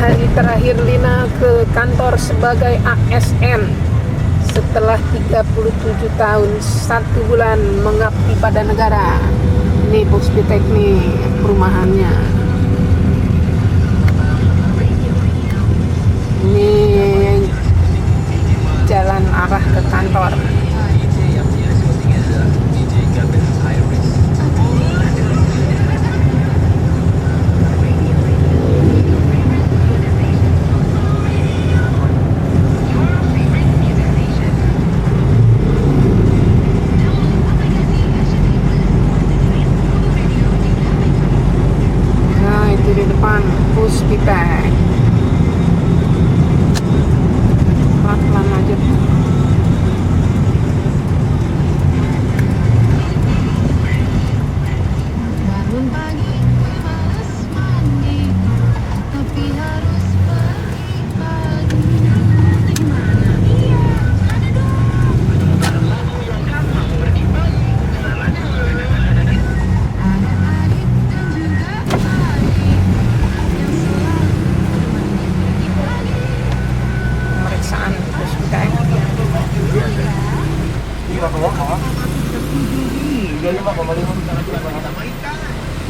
hari terakhir Lina ke kantor sebagai ASN setelah 37 tahun 1 bulan mengabdi pada negara. Ini Puspitek nih perumahannya. Ini jalan arah ke kantor. Di depan Puspitek. Pelan-pelan aja. Bangun pagi males mandi, tapi harus pergi pagi. Gimana? Iya, ada dong. Ada adik dan juga adik yang selalu menemani pagi. Pemeriksaan Puspitek.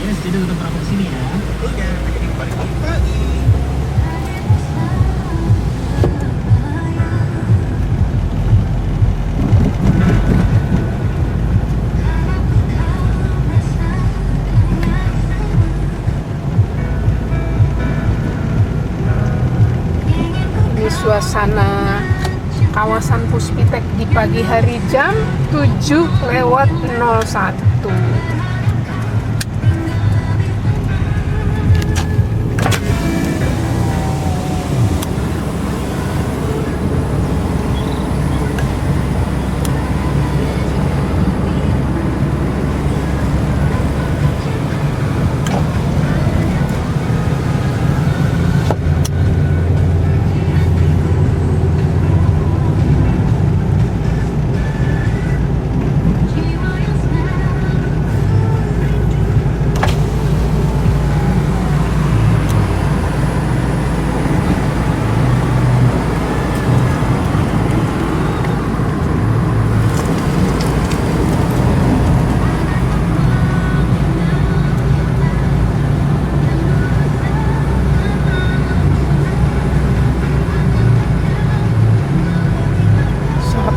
Yes, jadi tetap berapa sini ya? Ini suasana kawasan Puspitek di pagi hari jam 7:01.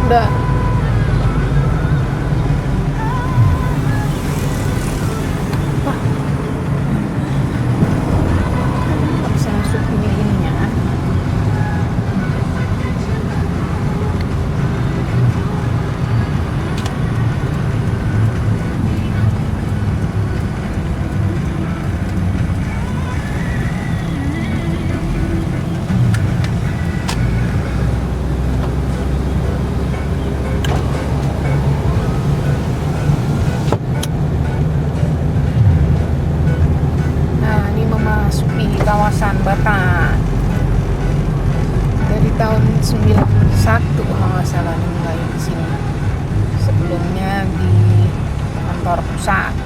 Dah. Wah. Nggak bisa masuk ininya. Kawasan Batan dari tahun 91 kalau nggak salah mulai di sini. Sebelumnya di kantor pusat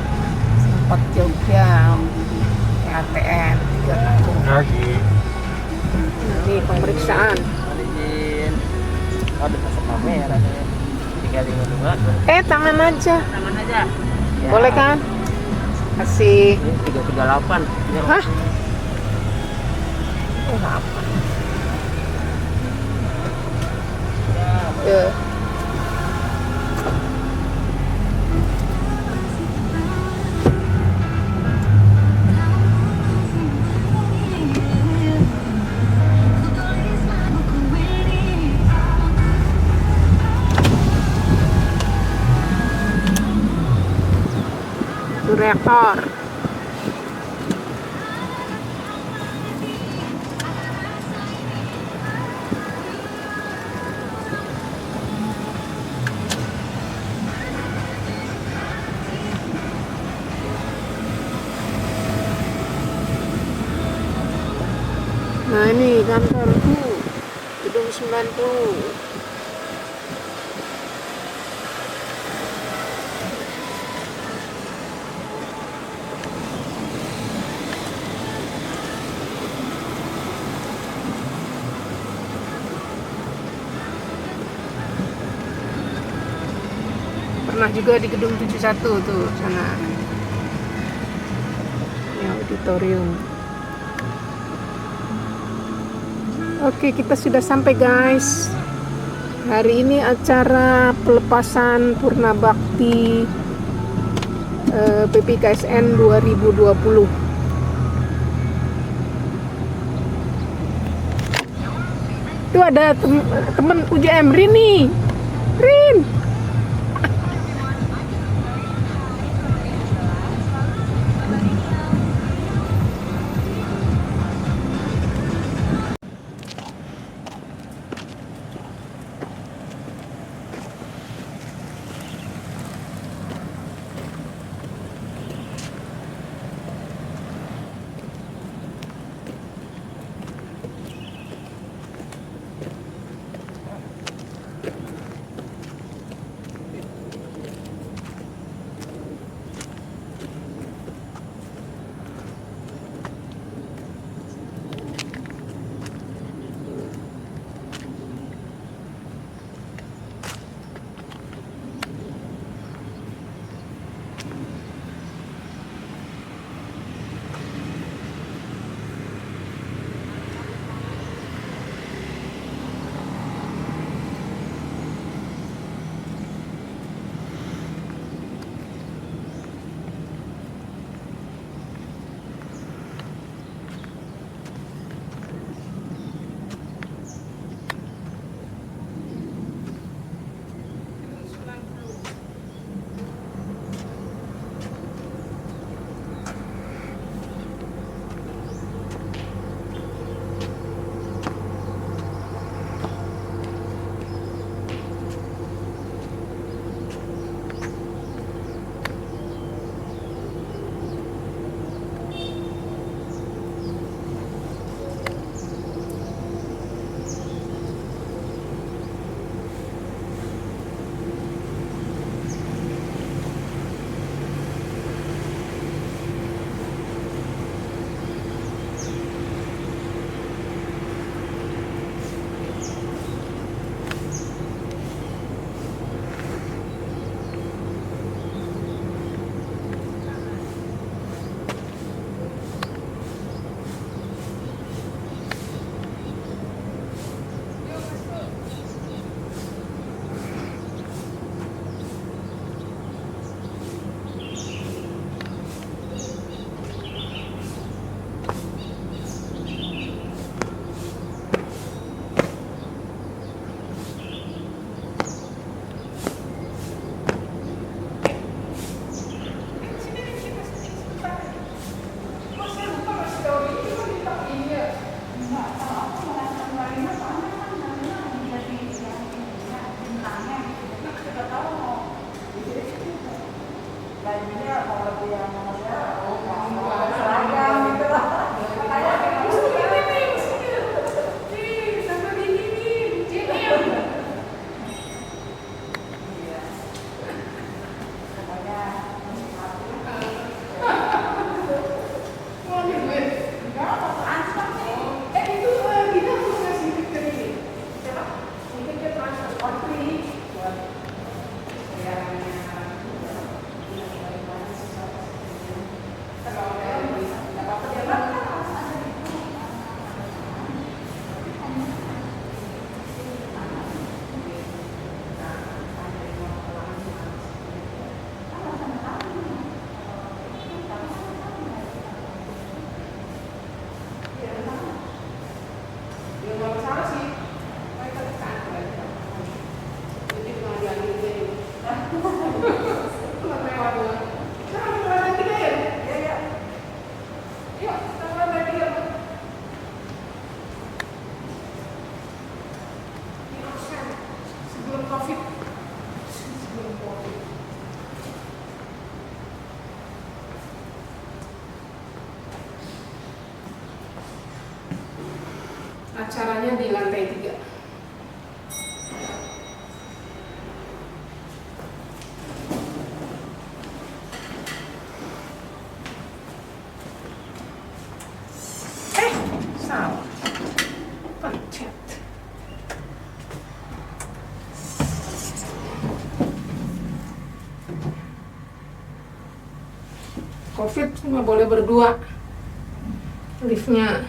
sempat Jogja, ATN 3 tahun. Ini pemeriksaan. Tangan aja. Tangan aja. Boleh kan? Kasih. 338. Hah? Apa? Itu reaktor. Nah ini kantorku, gedung 90. pernah juga di gedung 71 tuh sana. Ya, auditorium. Oke, kita sudah sampai guys. Hari ini acara pelepasan Purna Bakti PPKSN 2020. Tuh ada temen UJM Rin nih. Rin. Acaranya di lantai 3. Salah. Pencet. COVID cuma boleh berdua liftnya.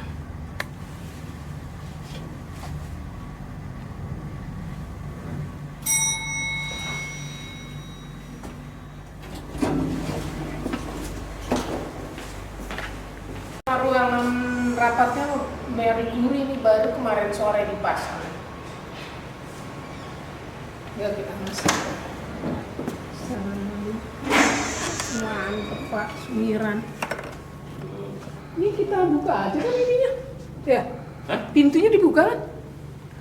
Ruangan rapatnya Mary Curie ini baru kemarin sore dipasang. Ya kita masuk. Mantap Pak Sumiran. Ini kita buka aja kan ininya. Ya. Hah? Pintunya dibuka kan?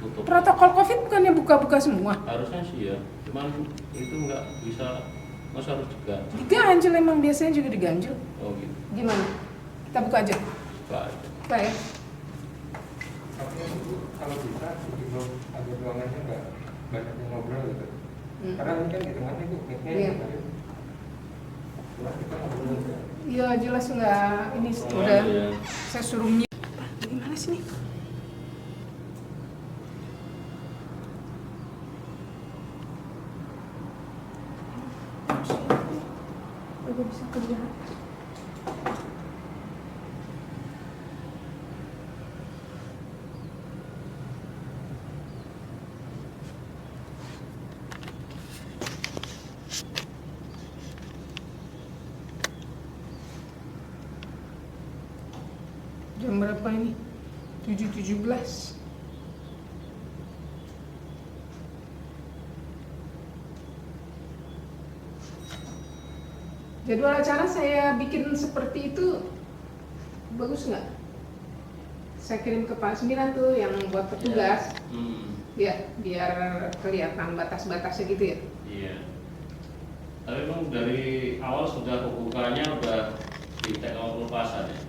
Tutup. Protokol COVID bukannya buka-buka semua. Harusnya sih ya, cuman itu nggak bisa, masa harus juga. Diganjel emang biasanya juga diganjel. Oh gitu. Gimana? Kita buka aja. Baik. Pak ya. Tapi kalau bisa sebelum ada ruangannya nggak banyak yang ngobrol gitu. Karena ini kan di tengahnya itu mic-nya Iya. gitu. Jelas kita ngobrol aja. Iya jelas nggak ini Oh, udah iya. saya suruh mute. Gimana sih nih? Udah bisa kerja. Jam berapa ini? 7.17. Jadwal acara saya bikin seperti itu bagus nggak? Saya kirim ke Pak Semiran tuh yang buat petugas, ya biar kelihatan batas-batasnya gitu ya. Iya. Tapi memang dari awal sudah pembukanya udah di take out lepasan ya.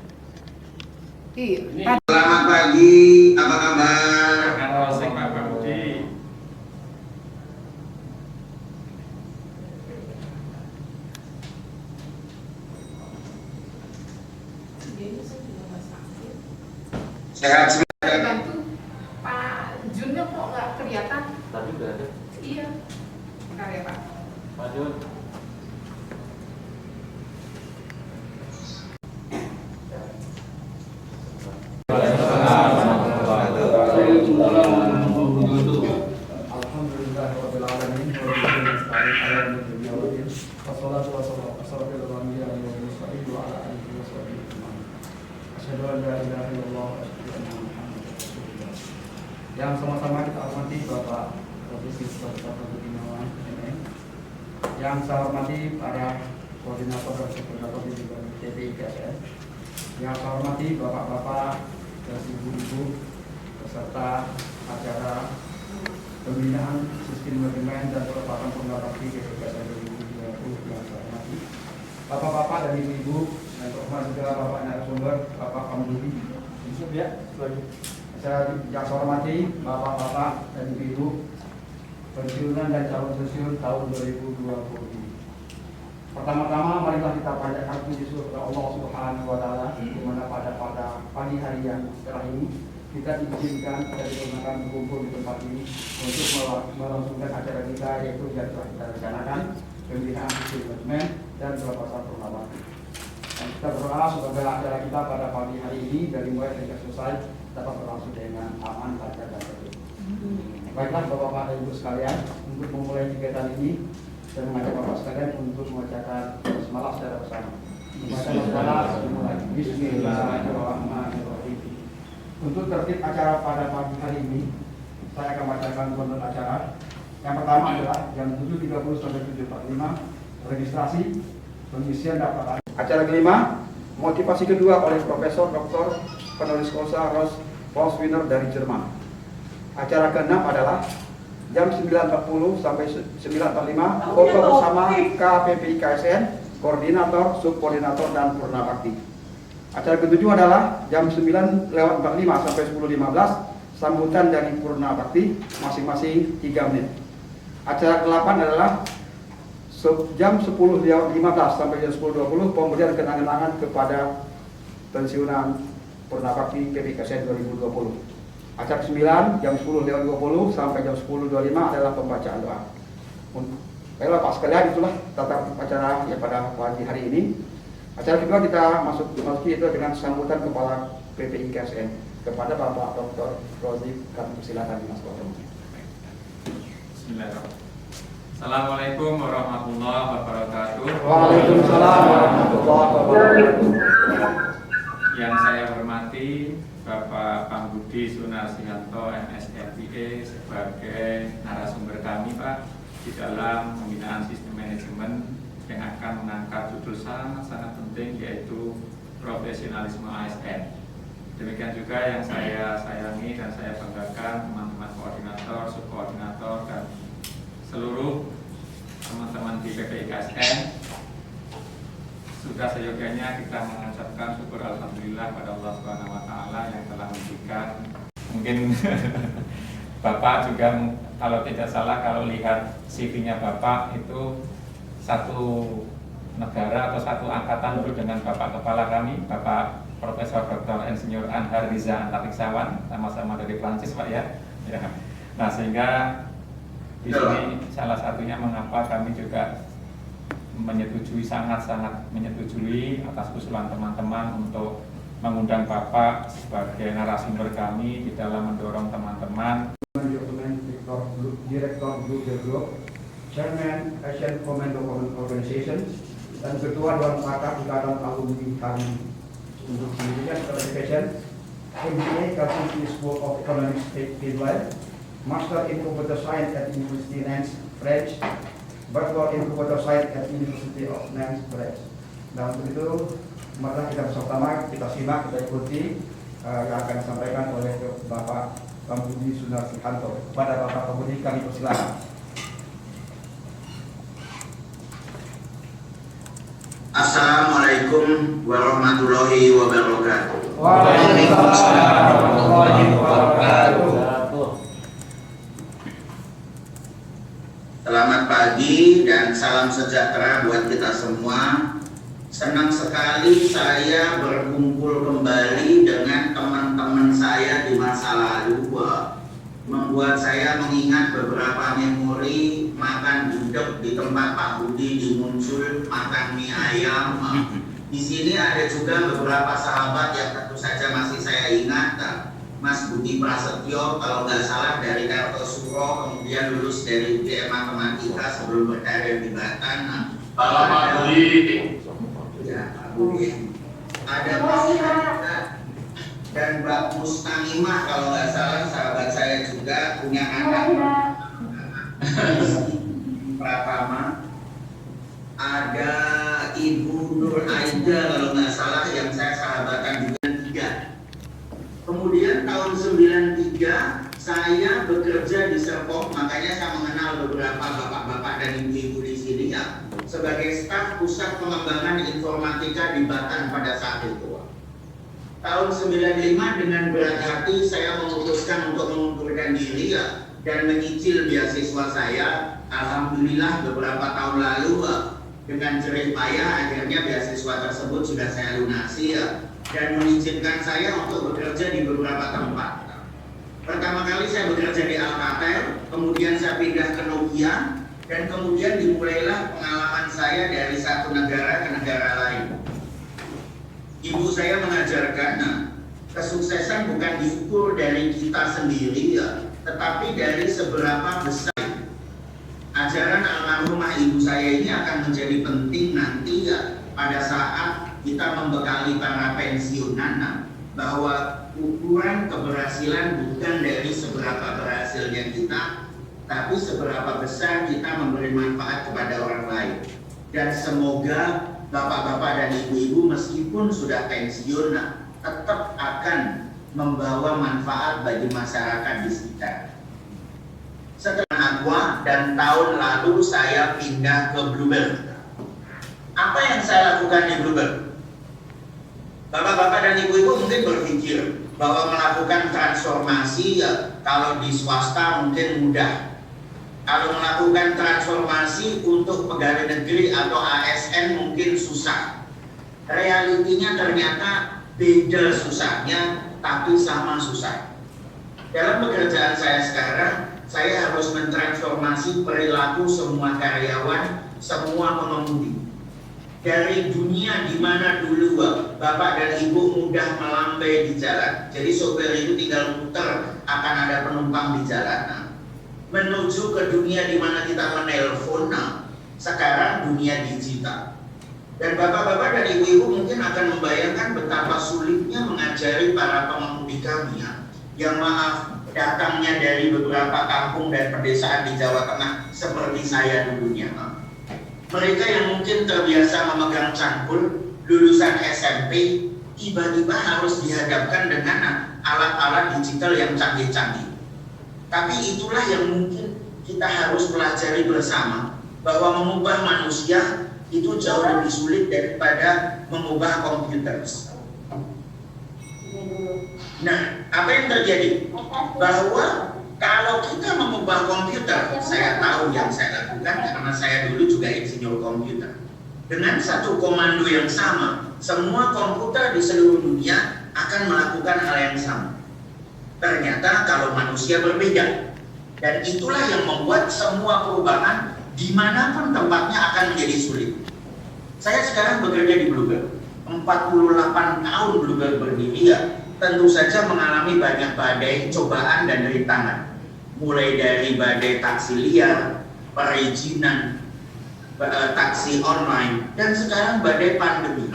Iya. Ini Selamat pagi, apa kabar? Halo, saya Pak Budi. Sehat semua. Saya bantu Pak Junnya kok nggak kelihatan? Tadi udah ada Iya. Bentar ya Pak. Pak Jun. Alhamdulillahirabbil alamin wa bihi nasta'in ala umuri dunya wassalatu wassalamu ala asyrafil anbiya'i wal mursalin wa ala alihi wa sahbihi ajma'in. Asyhadu an la ilaha illallah wa asyhadu anna Muhammadar rasulullah. Yang sama-sama kita hormati Bapak Profesor Dr. Budi Gunawan MM. Yang saya hormati para koordinator dan koordinator di TPIKSN. Yang saya hormati Bapak-bapak dan ibu-ibu beserta acara pembinaan sistem manajemen dan penerapan penggarapsi kegiatan 2020 yang saya hormati. Bapak-bapak dan ibu-ibu dan terhormat juga Bapak narasumber, Bapak Kamdudi. Yusuf ya, yang saya hormati Bapak-bapak dan ibu-ibu pensiunan dan calon pensiun tahun 2020 ini. Pertama-tama marilah kita panjatkan puji syukur kepada Allah Subhanahu wa taala di mana pada pagi hari yang setelah ini kita diizinkan kita diperkenankan berkumpul di tempat ini untuk melangsungkan acara kita yaitu yang telah kita rencanakan pembinaan sistem manajemen dan pelepasan purnawati. Dan kita berdoa semoga acara kita pada pagi hari ini dari mulai hingga selesai dapat berlangsung dengan aman, lancar dan tertib. Baiklah Bapak-bapak dan Ibu sekalian, untuk memulai kegiatan ini saya mengajak Bapak sekalian untuk membacakan semalas secara bersama. Membaca semalas dimulai. Bismillahirrahmanirrahim. Untuk tertib acara pada pagi hari ini, saya akan bacakan runut acara. Yang pertama adalah jam 7.30 sampai 7.45 registrasi pengisian daftar. Acara kelima, motivasi kedua oleh Profesor Dr. penulis kosa Rose Wiener dari Jerman. Acara keenam adalah jam 9.40 sampai 9.45 foto bersama KPPI KSN, koordinator, subkoordinator dan purnabakti. Acara ketujuh adalah jam 9.45 sampai 10.15 sambutan dari purnabakti masing-masing 3 menit. Acara ke-8 adalah jam 10.15 sampai jam 10.20 pemberian kenang-kenangan kepada pensiunan purnabakti PPI KSN 2020. Acara ke-9 jam 10.20 sampai jam 10.25 adalah pembacaan doa. Baiklah Pak sekalian, itulah tata acara ya pada pagi hari ini. Acara kedua kita masuki itu dengan sambutan Kepala PPI KSN kepada Bapak Dr. Rozi. Kami persilakan Mas Dr. Bismillahirrahmanirrahim. Assalamualaikum warahmatullahi wabarakatuh. Waalaikumsalam warahmatullahi wabarakatuh. Yang saya hormati Bapak Pambudi Sunarsihanto MSRPA sebagai narasumber kami Pak di dalam pembinaan sistem manajemen yang akan mengangkat judul sangat penting yaitu profesionalisme ASN. Demikian juga yang saya sayangi dan saya banggakan teman-teman koordinator, subkoordinator dan seluruh teman-teman di PPI KSN. Sudah seyogianya kita mengucapkan syukur alhamdulillah pada Allah Subhanahu wa taala yang telah memberikan mungkin Bapak juga kalau tidak salah kalau lihat CV-nya Bapak itu satu negara atau satu angkatan dulu dengan Bapak Kepala kami, Bapak Profesor Dr. Insinyur Anhar Riza Antariksawan, sama-sama dari Prancis Pak ya. Nah sehingga di sini salah satunya mengapa kami juga menyetujui, sangat-sangat menyetujui atas usulan teman-teman untuk mengundang Bapak sebagai narasumber kami di dalam mendorong teman-teman. Direktur Blue Group, Chairman Asian Commando Organization, dan Ketua Dewan Pakar Ikatan Alumni kami untuk pendidikan qualification, MBA Carnegie School of Economics Finland, Master in Computer Science at University Nantes, French, Bachelor in Computer Science at University of Nantes, French. Dan untuk itu, mari kita bersama kita simak, kita ikuti yang akan disampaikan oleh Bapak Pambudi Sunarsihanto. Kepada Bapak Pambudi kami persilakan. Assalamualaikum warahmatullahi wabarakatuh. Waalaikumsalam warahmatullahi wabarakatuh. Selamat pagi dan salam sejahtera buat kita semua. Senang sekali saya berkumpul kembali dengan teman-teman saya di masa lalu. Membuat saya mengingat beberapa memori makan gudeg di tempat Pak Budi di Muncul, makan mie ayam. Di sini ada juga beberapa sahabat yang tentu saja masih saya ingat. Mas Budi Prasetyo, kalau nggak salah dari Kartosuro, kemudian lulus dari UGM Matematika sebelum berkarir di Batan. Halo Pak Budi. Ya, Pak Budi. Ada Mas Anda dan Mbak Mustamimah, kalau nggak salah sahabat saya juga punya anak Pratama. Ada Ibu Nur Aida kalau nggak salah yang saya sahabatan juga 3. Kemudian tahun 93 saya bekerja di Serpong, makanya saya mengenal beberapa bapak-bapak dan ibu-ibu di sini ya, sebagai staf pusat pengembangan informatika di Batan pada saat itu. Tahun 95 dengan berat hati saya memutuskan untuk mengundurkan diri ya, dan menyicil beasiswa saya. Alhamdulillah beberapa tahun lalu dengan jerih payah akhirnya beasiswa tersebut sudah saya lunasi ya, dan mengizinkan saya untuk bekerja di beberapa tempat. Pertama kali saya bekerja di Alcatel, kemudian saya pindah ke Nokia, dan kemudian dimulailah pengalaman saya dari satu negara ke negara lain. Ibu saya mengajarkan, kesuksesan bukan diukur dari kita sendiri ya, tetapi dari seberapa besar. Ajaran almarhumah ibu saya ini akan menjadi penting nanti ya, pada saat kita membekali para pensiunan, bahwa ukuran keberhasilan bukan dari seberapa berhasilnya kita, tapi seberapa besar kita memberi manfaat kepada orang lain. Dan semoga bapak-bapak dan ibu-ibu meskipun sudah pensiun tetap akan membawa manfaat bagi masyarakat di sekitar. Setelah Aqua dan tahun lalu saya pindah ke Bluebird. Apa yang saya lakukan di Bluebird? Bapak-bapak dan ibu-ibu mungkin berpikir bahwa melakukan transformasi ya, kalau di swasta mungkin mudah. Kalau melakukan transformasi untuk pegawai negeri atau ASN mungkin susah. Realitinya ternyata beda susahnya, tapi sama susah. Dalam pekerjaan saya sekarang, saya harus mentransformasi perilaku semua karyawan, semua pengemudi. dari dunia di mana dulu bapak dan ibu mudah melambai di jalan. Jadi sopir itu tinggal muter, akan ada penumpang di jalan. Nah, menuju ke dunia di mana kita menelpon. Nah, sekarang dunia digital. Dan bapak-bapak dan ibu-ibu mungkin akan membayangkan betapa sulitnya mengajari para pengemudi kami yang maaf datangnya dari beberapa kampung dan pedesaan di Jawa Tengah seperti saya dulunya. Mereka yang mungkin terbiasa memegang cangkul, lulusan SMP, tiba-tiba harus dihadapkan dengan alat-alat digital yang canggih-canggih. Tapi itulah yang mungkin kita harus pelajari bersama, bahwa mengubah manusia itu jauh lebih sulit daripada mengubah komputer. Nah, apa yang terjadi? Bahwa kalau kita mengubah komputer, saya tahu yang saya lakukan karena saya dulu juga insinyur komputer. Dengan satu komando yang sama, semua komputer di seluruh dunia akan melakukan hal yang sama. Ternyata kalau manusia berbeda, dan itulah yang membuat semua perubahan dimanapun tempatnya akan menjadi sulit. Saya sekarang bekerja di Bluebird, 48 tahun Bluebird berdiri tentu saja mengalami banyak badai, cobaan dan rintangan. Mulai dari badai taksi liar, perizinan, taksi online, dan sekarang badai pandemi.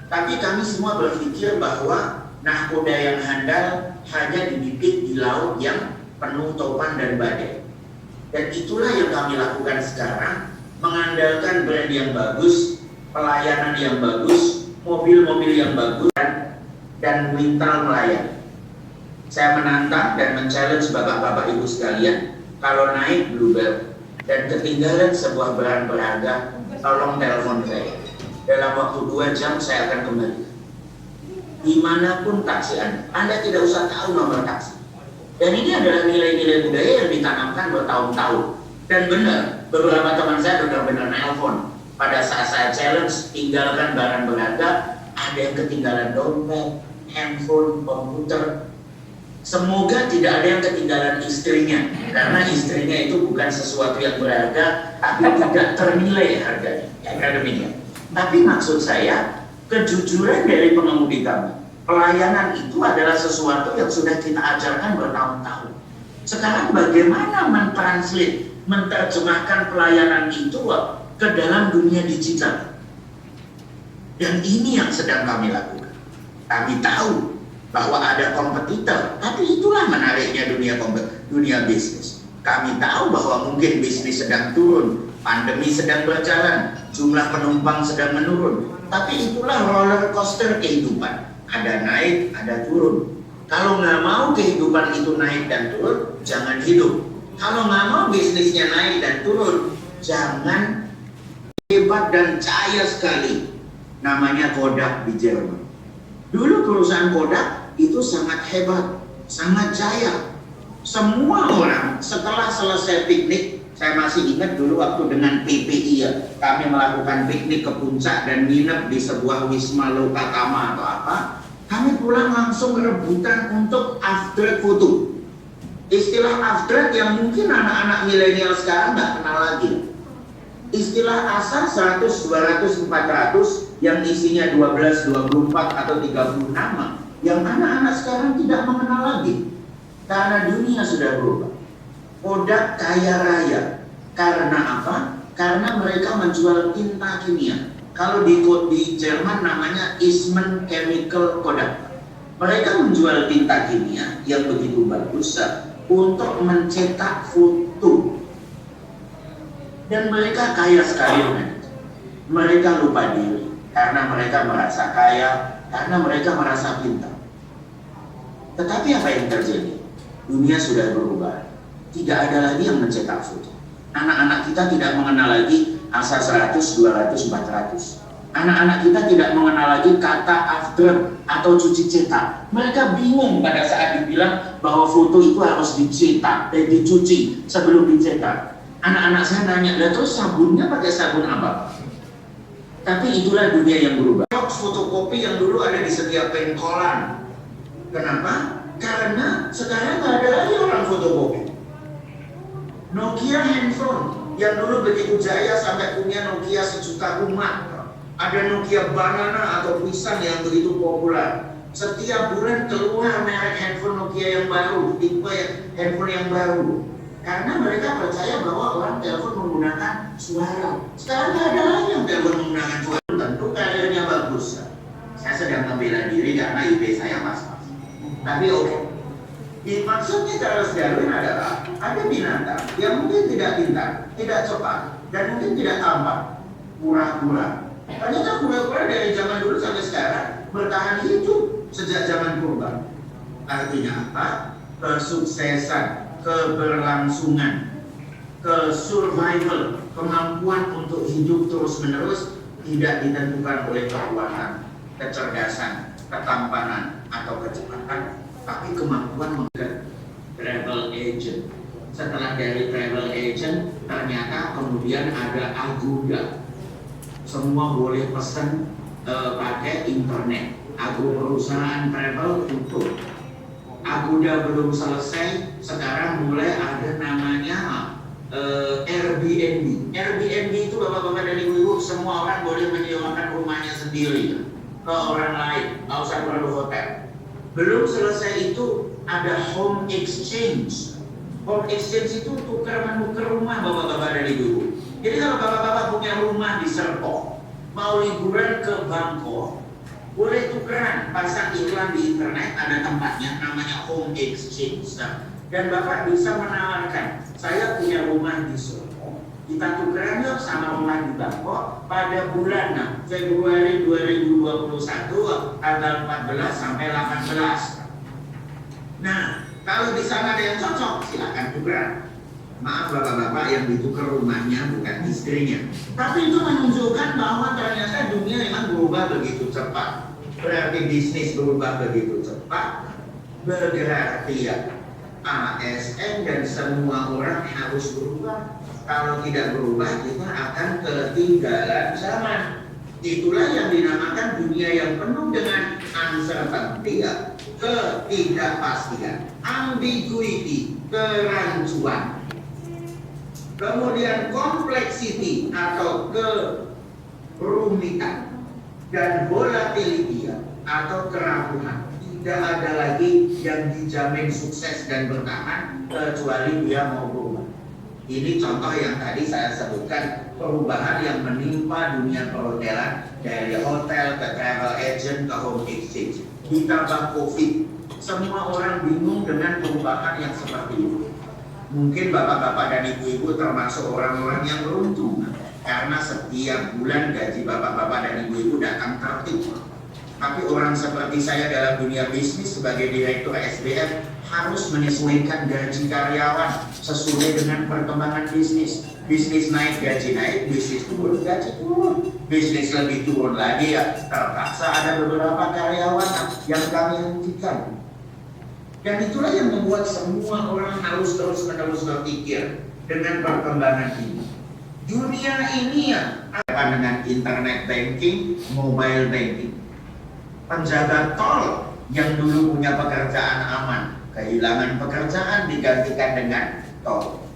Tapi kami semua berpikir bahwa nahkoda yang handal hanya dibibit di laut yang penuh topan dan badai. Dan itulah yang kami lakukan sekarang, mengandalkan brand yang bagus, pelayanan yang bagus, mobil-mobil yang bagus, dan wintal melayani. Saya menantang dan men-challenge bapak-bapak ibu sekalian, kalau naik Bluebird dan ketinggalan sebuah barang berharga, tolong telepon saya. Dalam waktu 2 jam saya akan kembali. Dimanapun taksi Anda tidak usah tahu nomor taksi. Dan ini adalah nilai-nilai budaya yang ditanamkan bertahun-tahun. Dan benar, beberapa teman saya benar-benar nelpon. Pada saat saya challenge, tinggalkan barang berharga, ada yang ketinggalan dompet, handphone, komputer. Semoga tidak ada yang ketinggalan istrinya, karena istrinya itu bukan sesuatu yang berharga, tapi tidak ternilai harganya. Karena demikian. Tapi maksud saya, kejujuran dari pengemudi kami, pelayanan itu adalah sesuatu yang sudah kita ajarkan bertahun-tahun. Sekarang bagaimana mentranslate, menerjemahkan pelayanan itu ke dalam dunia digital? Dan ini yang sedang kami lakukan. Kami tahu bahwa ada kompetitor, tapi itulah menariknya dunia bisnis. Kami tahu bahwa mungkin bisnis sedang turun, pandemi sedang berjalan, jumlah penumpang sedang menurun. Tapi itulah roller coaster kehidupan. Ada naik, ada turun. Kalau nggak mau kehidupan itu naik dan turun, jangan hidup. Kalau nggak mau bisnisnya naik dan turun, jangan. Hebat dan jaya sekali namanya Kodak di Jerman. Dulu perusahaan Kodak itu sangat hebat, sangat jaya. Semua orang setelah selesai piknik, saya masih ingat dulu waktu dengan PPI kami melakukan piknik ke puncak dan nginep di sebuah wisma Lokatama atau apa. Kami pulang langsung rebutan untuk after foto. Istilah after yang mungkin anak-anak milenial sekarang nggak kenal lagi. Istilah asal 100, 200, 400 yang isinya 12, 24 atau 30 nama yang anak-anak sekarang tidak mengenal lagi. Karena dunia sudah berubah. Kodak kaya raya. Karena apa? Karena mereka menjual tinta kimia. Kalau di Jerman namanya Eastman Chemical Kodak. Mereka menjual tinta kimia yang begitu bagus untuk mencetak foto. Dan mereka kaya sekali. Mereka lupa diri karena mereka merasa kaya, karena mereka merasa pintar. Tetapi apa yang terjadi? Dunia sudah berubah. Tidak ada lagi yang mencetak foto. Anak-anak kita tidak mengenal lagi angka 100, 200, 400. Anak-anak kita tidak mengenal lagi kata after atau cuci cetak. Mereka bingung pada saat dibilang bahwa foto itu harus dicetak, dicuci sebelum dicetak. Anak-anak saya nanya, lah terus sabunnya pakai sabun apa? Tapi itulah dunia yang berubah. Fotokopi yang dulu ada di setiap pengkolan. Kenapa? Karena sekarang nggak ada lagi orang fotokopi. Nokia handphone yang dulu begitu jaya sampai punya Nokia 1.000.000 rumah. Ada Nokia Banana atau pisang yang begitu populer. Setiap bulan keluar merek handphone Nokia yang baru, tipe handphone yang baru. Karena mereka percaya bahwa orang telepon menggunakan suara. Sekarang tidak ada lagi yang telepon menggunakan suara. Tentu karirnya bagus. Saya sedang membela diri karena IP saya pas-pas. Tapi oke. Maksudnya Charles Darwin adalah ada binatang yang mungkin tidak pintar, tidak cepat, dan mungkin tidak tampan, kura-kura. Ternyata kura-kura dari zaman dulu sampai sekarang bertahan hidup sejak zaman purba. Artinya apa? Kesuksesan, keberlangsungan, survival, kemampuan untuk hidup terus-menerus tidak ditentukan oleh kekuatan, kecerdasan, ketampanan, atau kecepatan, tapi kemampuan mengenai travel agent. Setelah dari travel agent, ternyata kemudian ada Agoda. Semua boleh pesan pakai internet. Perusahaan travel tutup. Agoda belum selesai, sekarang mulai ada namanya Airbnb. Airbnb itu bapak-bapak dan ibu-ibu, semua orang boleh menyewakan rumahnya sendiri ke orang lain, nggak usah perlu hotel. Belum selesai itu ada home exchange. Home exchange itu tukar-menukar rumah bapak-bapak dan ibu-ibu. Jadi kalau bapak-bapak punya rumah di Serpong, mau liburan ke Bangkok, boleh tukeran, pasang iklan di internet, ada tempatnya namanya home exchange. Dan bapak bisa menawarkan, saya punya rumah di Serpong, kita tukeran yuk sama rumah di Bangkok pada bulan Februari 2021 tanggal 14 sampai 18. Nah, kalau di sana ada yang cocok, silakan tukeran. Maaf bapak-bapak yang ditukar rumahnya bukan istrinya. Tapi itu menunjukkan bahwa ternyata dunia memang berubah begitu cepat. Berarti bisnis berubah begitu cepat. Berarti ya ASN dan semua orang harus berubah. Kalau tidak berubah kita akan ketinggalan zaman. Itulah yang dinamakan dunia yang penuh dengan uncertainty, ketidakpastian, ambiguity, kerancuan. Kemudian complexity atau kerumitan, dan volatility atau kerapuhan. Tidak ada lagi yang dijamin sukses dan bertahan kecuali dia mau berubah. Ini contoh yang tadi saya sebutkan, perubahan yang menimpa dunia perhotelan dari hotel ke travel agent ke home exchange. Ditambah COVID, semua orang bingung dengan perubahan yang seperti itu. Mungkin bapak-bapak dan ibu-ibu termasuk orang-orang yang beruntung karena setiap bulan gaji bapak-bapak dan ibu-ibu datang tertib. Tapi orang seperti saya dalam dunia bisnis sebagai direktur SDM harus menyesuaikan gaji karyawan sesuai dengan perkembangan bisnis. Bisnis naik, gaji naik, bisnis turun, gaji turun. Bisnis lebih turun lagi ya, terpaksa ada beberapa karyawan yang kami hentikan. Dan itulah yang membuat semua orang harus terus-menerus berpikir dengan perkembangan ini. Dunia ini ya, dengan internet banking, mobile banking. Penjaga tol yang dulu punya pekerjaan aman, kehilangan pekerjaan digantikan dengan tol.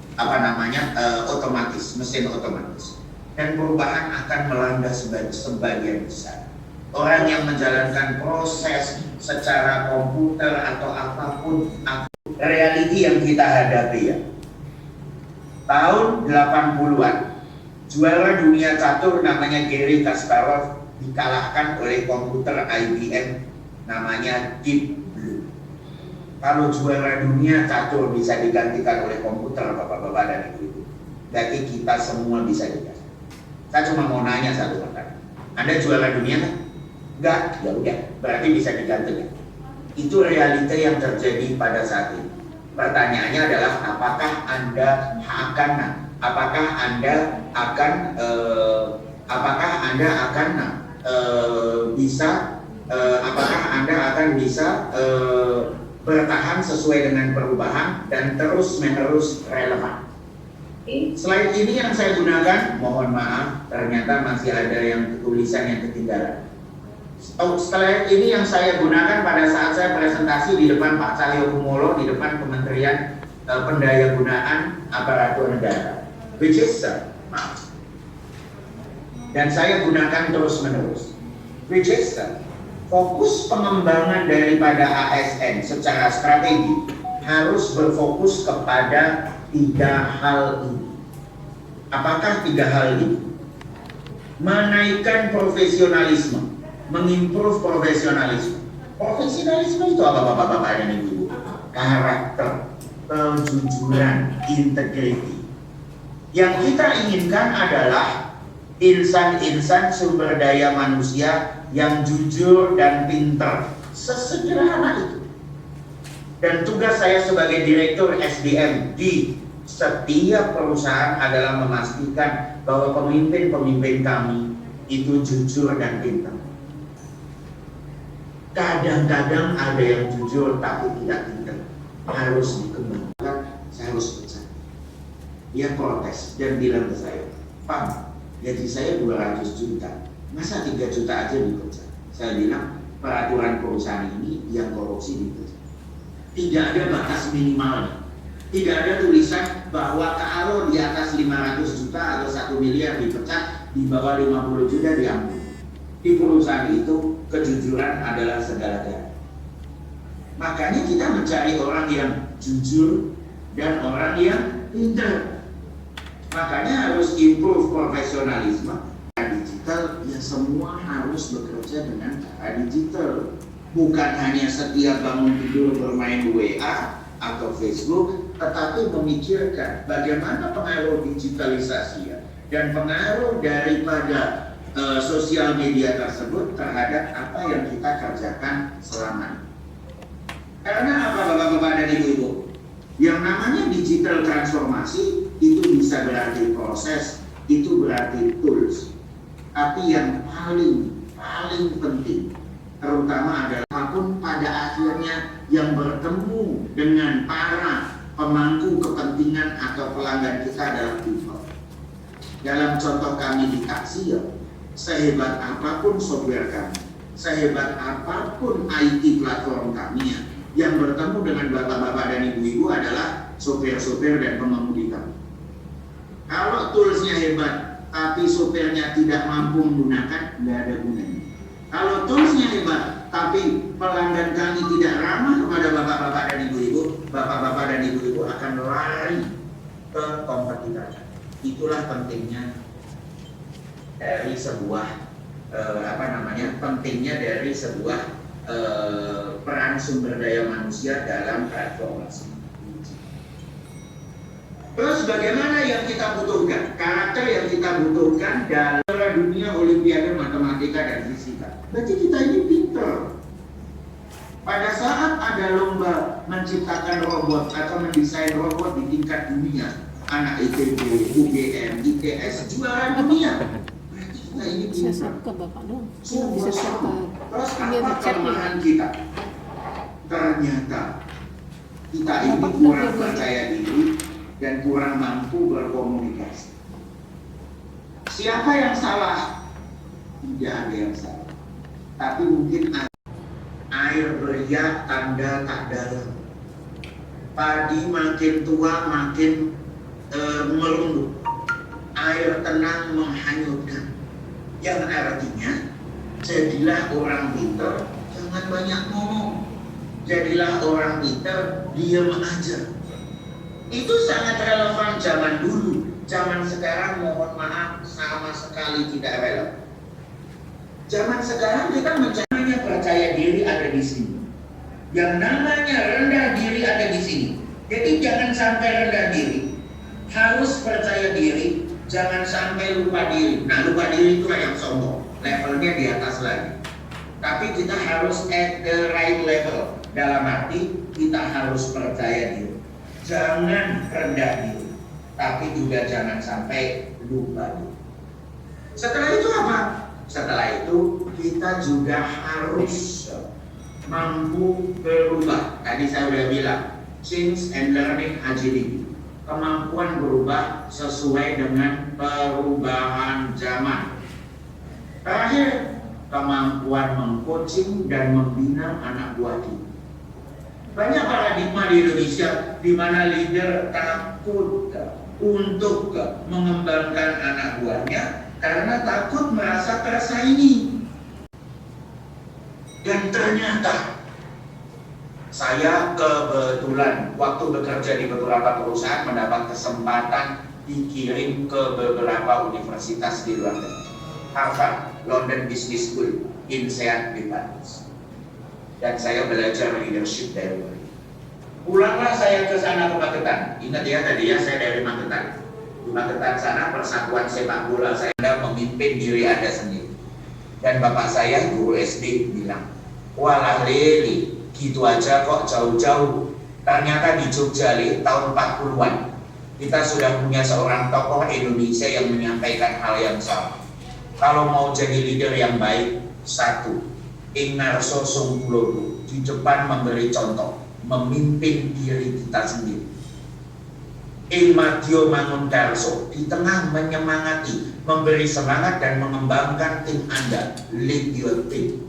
Otomatis, mesin otomatis. Dan perubahan akan melanda sebagian besar. Orang yang menjalankan proses secara komputer atau apapun, reality yang kita hadapi ya. Tahun 80-an, juara dunia catur namanya Garry Kasparov dikalahkan oleh komputer IBM namanya Deep Blue. Kalau juara dunia catur bisa digantikan oleh komputer bapak-bapak dan ibu-ibu, berarti kita semua bisa diganti. Saya cuma mau nanya satu pertanyaan. Anda juara dunia kan? Enggak, ya udah, berarti bisa digantikan. Itu realita yang terjadi pada saat ini. Pertanyaannya adalah apakah Anda akan bisa bertahan sesuai dengan perubahan dan terus-menerus relevan. Slide ini yang saya gunakan, mohon maaf, ternyata masih ada yang tulisan yang ketinggalan. Slide ini yang saya gunakan pada saat saya presentasi di depan Pak Cahyokumolo, di depan Kementerian Pendayagunaan Aparatur Negara. register, maaf. Dan saya gunakan terus-menerus. Register, fokus pengembangan daripada ASN secara strategi harus berfokus kepada 3 hal ini. Apakah 3 hal ini? Menaikkan profesionalisme, mengimprove profesionalisme. Profesionalisme itu apa bapak-bapak dan ibu? Karakter, kejujuran, integriti. Yang kita inginkan adalah insan-insan sumber daya manusia yang jujur dan pintar. Sesederhana itu. Dan tugas saya sebagai direktur SDM di setiap perusahaan adalah memastikan bahwa pemimpin-pemimpin kami itu jujur dan pintar. Kadang-kadang ada yang jujur tapi tidak pintar. Harus dikembangkan, saya harus pecat. Dia protes dan bilang ke saya, Pak, gaji saya 200 juta, masa 3 juta aja dipecat? Saya bilang, peraturan perusahaan ini yang korupsi dipecat. Tidak ada batas minimalnya. Tidak ada tulisan bahwa kalau di atas 500 juta atau 1 miliar dipecat, di bawah 50 juta diampuni. Di perusahaan itu kejujuran adalah segala-galanya. Makanya kita mencari orang yang jujur dan orang yang pintar. Makanya harus improve profesionalisme. Digital ya semua harus bekerja dengan cara digital. Bukan hanya setiap bangun tidur bermain WA atau Facebook, tetapi memikirkan bagaimana pengaruh digitalisasi dan pengaruh daripada sosial media tersebut terhadap apa yang kita kerjakan selama ini. Karena apa bapak-bapak dan ibu-ibu? Yang namanya digital transformasi itu bisa berarti proses, itu berarti tools. Tapi yang paling penting terutama adalah apapun pada akhirnya yang bertemu dengan para pemangku kepentingan atau pelanggan kita adalah people. Dalam contoh kami di taksi ya, sehebat apapun software kami, sehebat apapun IT platform kami yang bertemu dengan bapak-bapak dan ibu-ibu adalah sopir-sopir dan pengemudi kami. Kalau toolsnya hebat, tapi sopirnya tidak mampu menggunakan, nggak ada gunanya. Kalau toolsnya hebat, tapi pelanggan kami tidak ramah kepada bapak-bapak dan ibu-ibu, bapak-bapak dan ibu-ibu akan lari ke kompetitor. Itulah pentingnya dari sebuah pentingnya dari sebuah peran sumber daya manusia dalam transformasi. Terus bagaimana yang kita butuhkan? Karakter yang kita butuhkan dalam dunia olimpiade matematika dan fisika. Berarti kita ini pintar. Pada saat ada lomba menciptakan robot atau mendesain robot di tingkat dunia, anak ITB, UGM, ITS juara dunia. Nah ini Bisa pintar. ke bapak dong. Sungguh. Bisa ke. Terus Ini apa ada chatnya. kelemahan kita? Ternyata kita ini kurang percaya diri dan kurang mampu berkomunikasi. Siapa yang salah? Tidak ada yang salah. Tapi mungkin air beriak tanda tak dalam. Padi makin tua makin merunduk. Air tenang menghanyutkan. Yang artinya jadilah orang pintar, jangan banyak ngomong. Jadilah orang pintar, diam aja. Itu sangat relevan zaman dulu. Zaman sekarang mohon maaf sama sekali tidak relevan. Zaman sekarang kita mencari percaya diri ada di sini. Yang namanya rendah diri ada di sini. Jadi jangan sampai rendah diri. Harus percaya diri. Jangan sampai lupa diri. Nah lupa diri itulah yang sombong. Levelnya di atas lagi. Tapi kita harus at the right level. Dalam arti kita harus percaya diri. Jangan rendah diri. Tapi juga jangan sampai lupa diri. Setelah itu apa? Setelah itu kita juga harus mampu berubah. Tadi saya sudah bilang, change and learning agility. Kemampuan berubah sesuai dengan perubahan zaman. Terakhir, kemampuan mengcoaching dan membina anak buah kita. Banyak paradigma di Indonesia di mana leader takut untuk mengembangkan anak buahnya karena takut merasa tersaingi. Dan ternyata saya kebetulan waktu bekerja di beberapa perusahaan mendapat kesempatan dikirim ke beberapa universitas di luar negeri. Harvard, London Business School, INSEAD di Paris. Dan saya belajar leadership dari mereka. Pulanglah saya ke sana ke Magetan. Ingat ya tadi ya, saya dari Magetan. Di Magetan sana persatuan sepak bola saya memimpin diri Anda sendiri. Dan bapak saya guru SD bilang, walah leli, gitu aja kok jauh-jauh. Ternyata di Jogja tahun 40-an kita sudah punya seorang tokoh Indonesia yang menyampaikan hal yang sama. Kalau mau jadi leader yang baik, satu, Ingarso Sungkulodo di depan memberi contoh, memimpin diri kita sendiri. Ilmadio Mangundarso di tengah menyemangati, memberi semangat dan mengembangkan tim Anda, lead your team.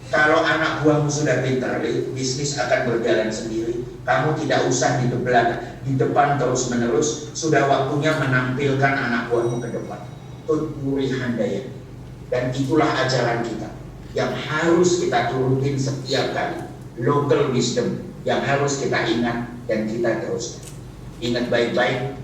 Kalau anak buahmu sudah pintar, bisnis akan berjalan sendiri. Kamu tidak usah di depan terus menerus. Sudah waktunya menampilkan anak buahmu ke depan. Tuturi handaya. Dan itulah ajaran kita yang harus kita turutin setiap kali. Local wisdom yang harus kita ingat dan kita teruskan. Ingat baik-baik,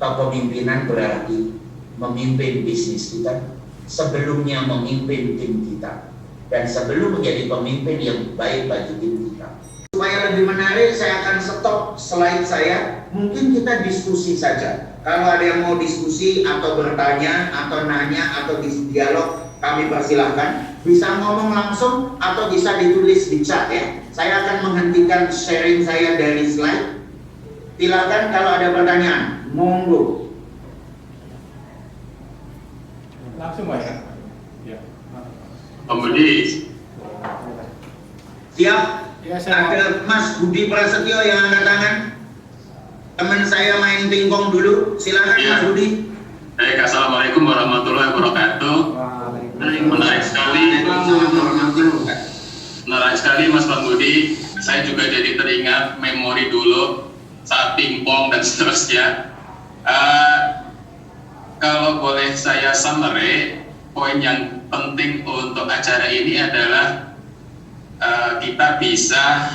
kepemimpinan berarti memimpin bisnis kita, sebelumnya memimpin tim kita. Dan sebelum menjadi pemimpin yang baik bagi tim kita. Supaya lebih menarik, saya akan stop slide saya. Mungkin kita diskusi saja. Kalau ada yang mau diskusi atau bertanya atau nanya atau dialog, kami persilahkan. Bisa ngomong langsung atau bisa ditulis di chat ya. Saya akan menghentikan sharing saya dari slide. Silakan kalau ada pertanyaan, monggo. Langsung Pak ya. Om Budi. Siap? Ya, saya Ada Mas Budi Prasetyo yang angkat tangan. Teman saya main pingpong dulu. Silakan Ya. Mas Budi. Baik, assalamualaikum warahmatullahi wabarakatuh. Menarik sekali. Menarik sekali Mas Bang Budi. Saya juga jadi teringat memori dulu saat pingpong dan seterusnya. Kalau boleh saya summary, poin yang penting untuk acara ini adalah kita bisa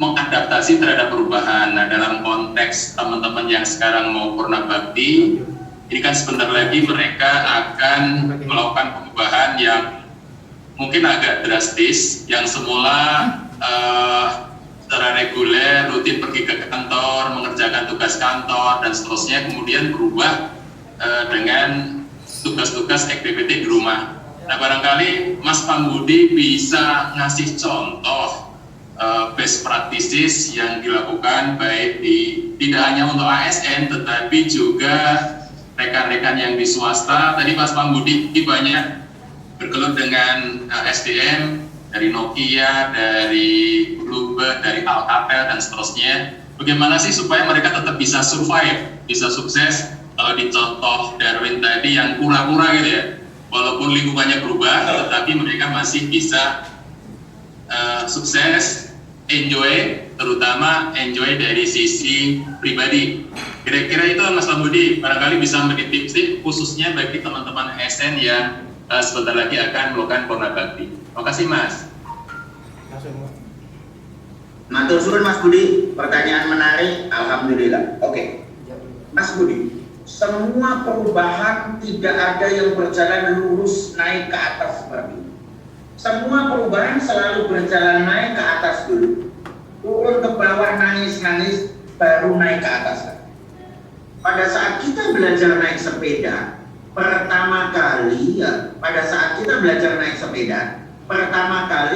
mengadaptasi terhadap perubahan. Nah, dalam konteks teman-teman yang sekarang mau purna bakti, ini kan sebentar lagi mereka akan melakukan perubahan yang mungkin agak drastis, yang semula secara reguler rutin pergi ke kantor, mengerjakan tugas kantor dan seterusnya, kemudian berubah dengan tugas-tugas activity di rumah. Nah, barangkali Mas Pambudi bisa ngasih contoh best practices yang dilakukan baik tidak hanya untuk ASN tetapi juga rekan-rekan yang di swasta. Tadi Mas Pambudi banyak bergelut dengan SDM dari Nokia, dari Bluebird, dari Alcatel dan seterusnya. Bagaimana sih supaya mereka tetap bisa survive, bisa sukses? Kalau di contoh Darwin tadi yang kura-kura gitu ya, walaupun lingkungannya berubah, tetapi mereka masih bisa sukses, enjoy, terutama enjoy dari sisi pribadi. Kira-kira itu Mas Budi, barangkali bisa memberi tips khususnya bagi teman-teman ASN yang sebentar lagi akan melakukan purna bakti. Terima kasih Mas. Matur suwun Mas Budi, pertanyaan menarik, alhamdulillah. Oke. Mas Budi, semua perubahan tidak ada yang berjalan lurus naik ke atas seperti ini. Semua perubahan selalu berjalan naik ke atas dulu, turun ke bawah, nangis-nangis, baru naik ke atas. Pada saat kita belajar naik sepeda, pertama kali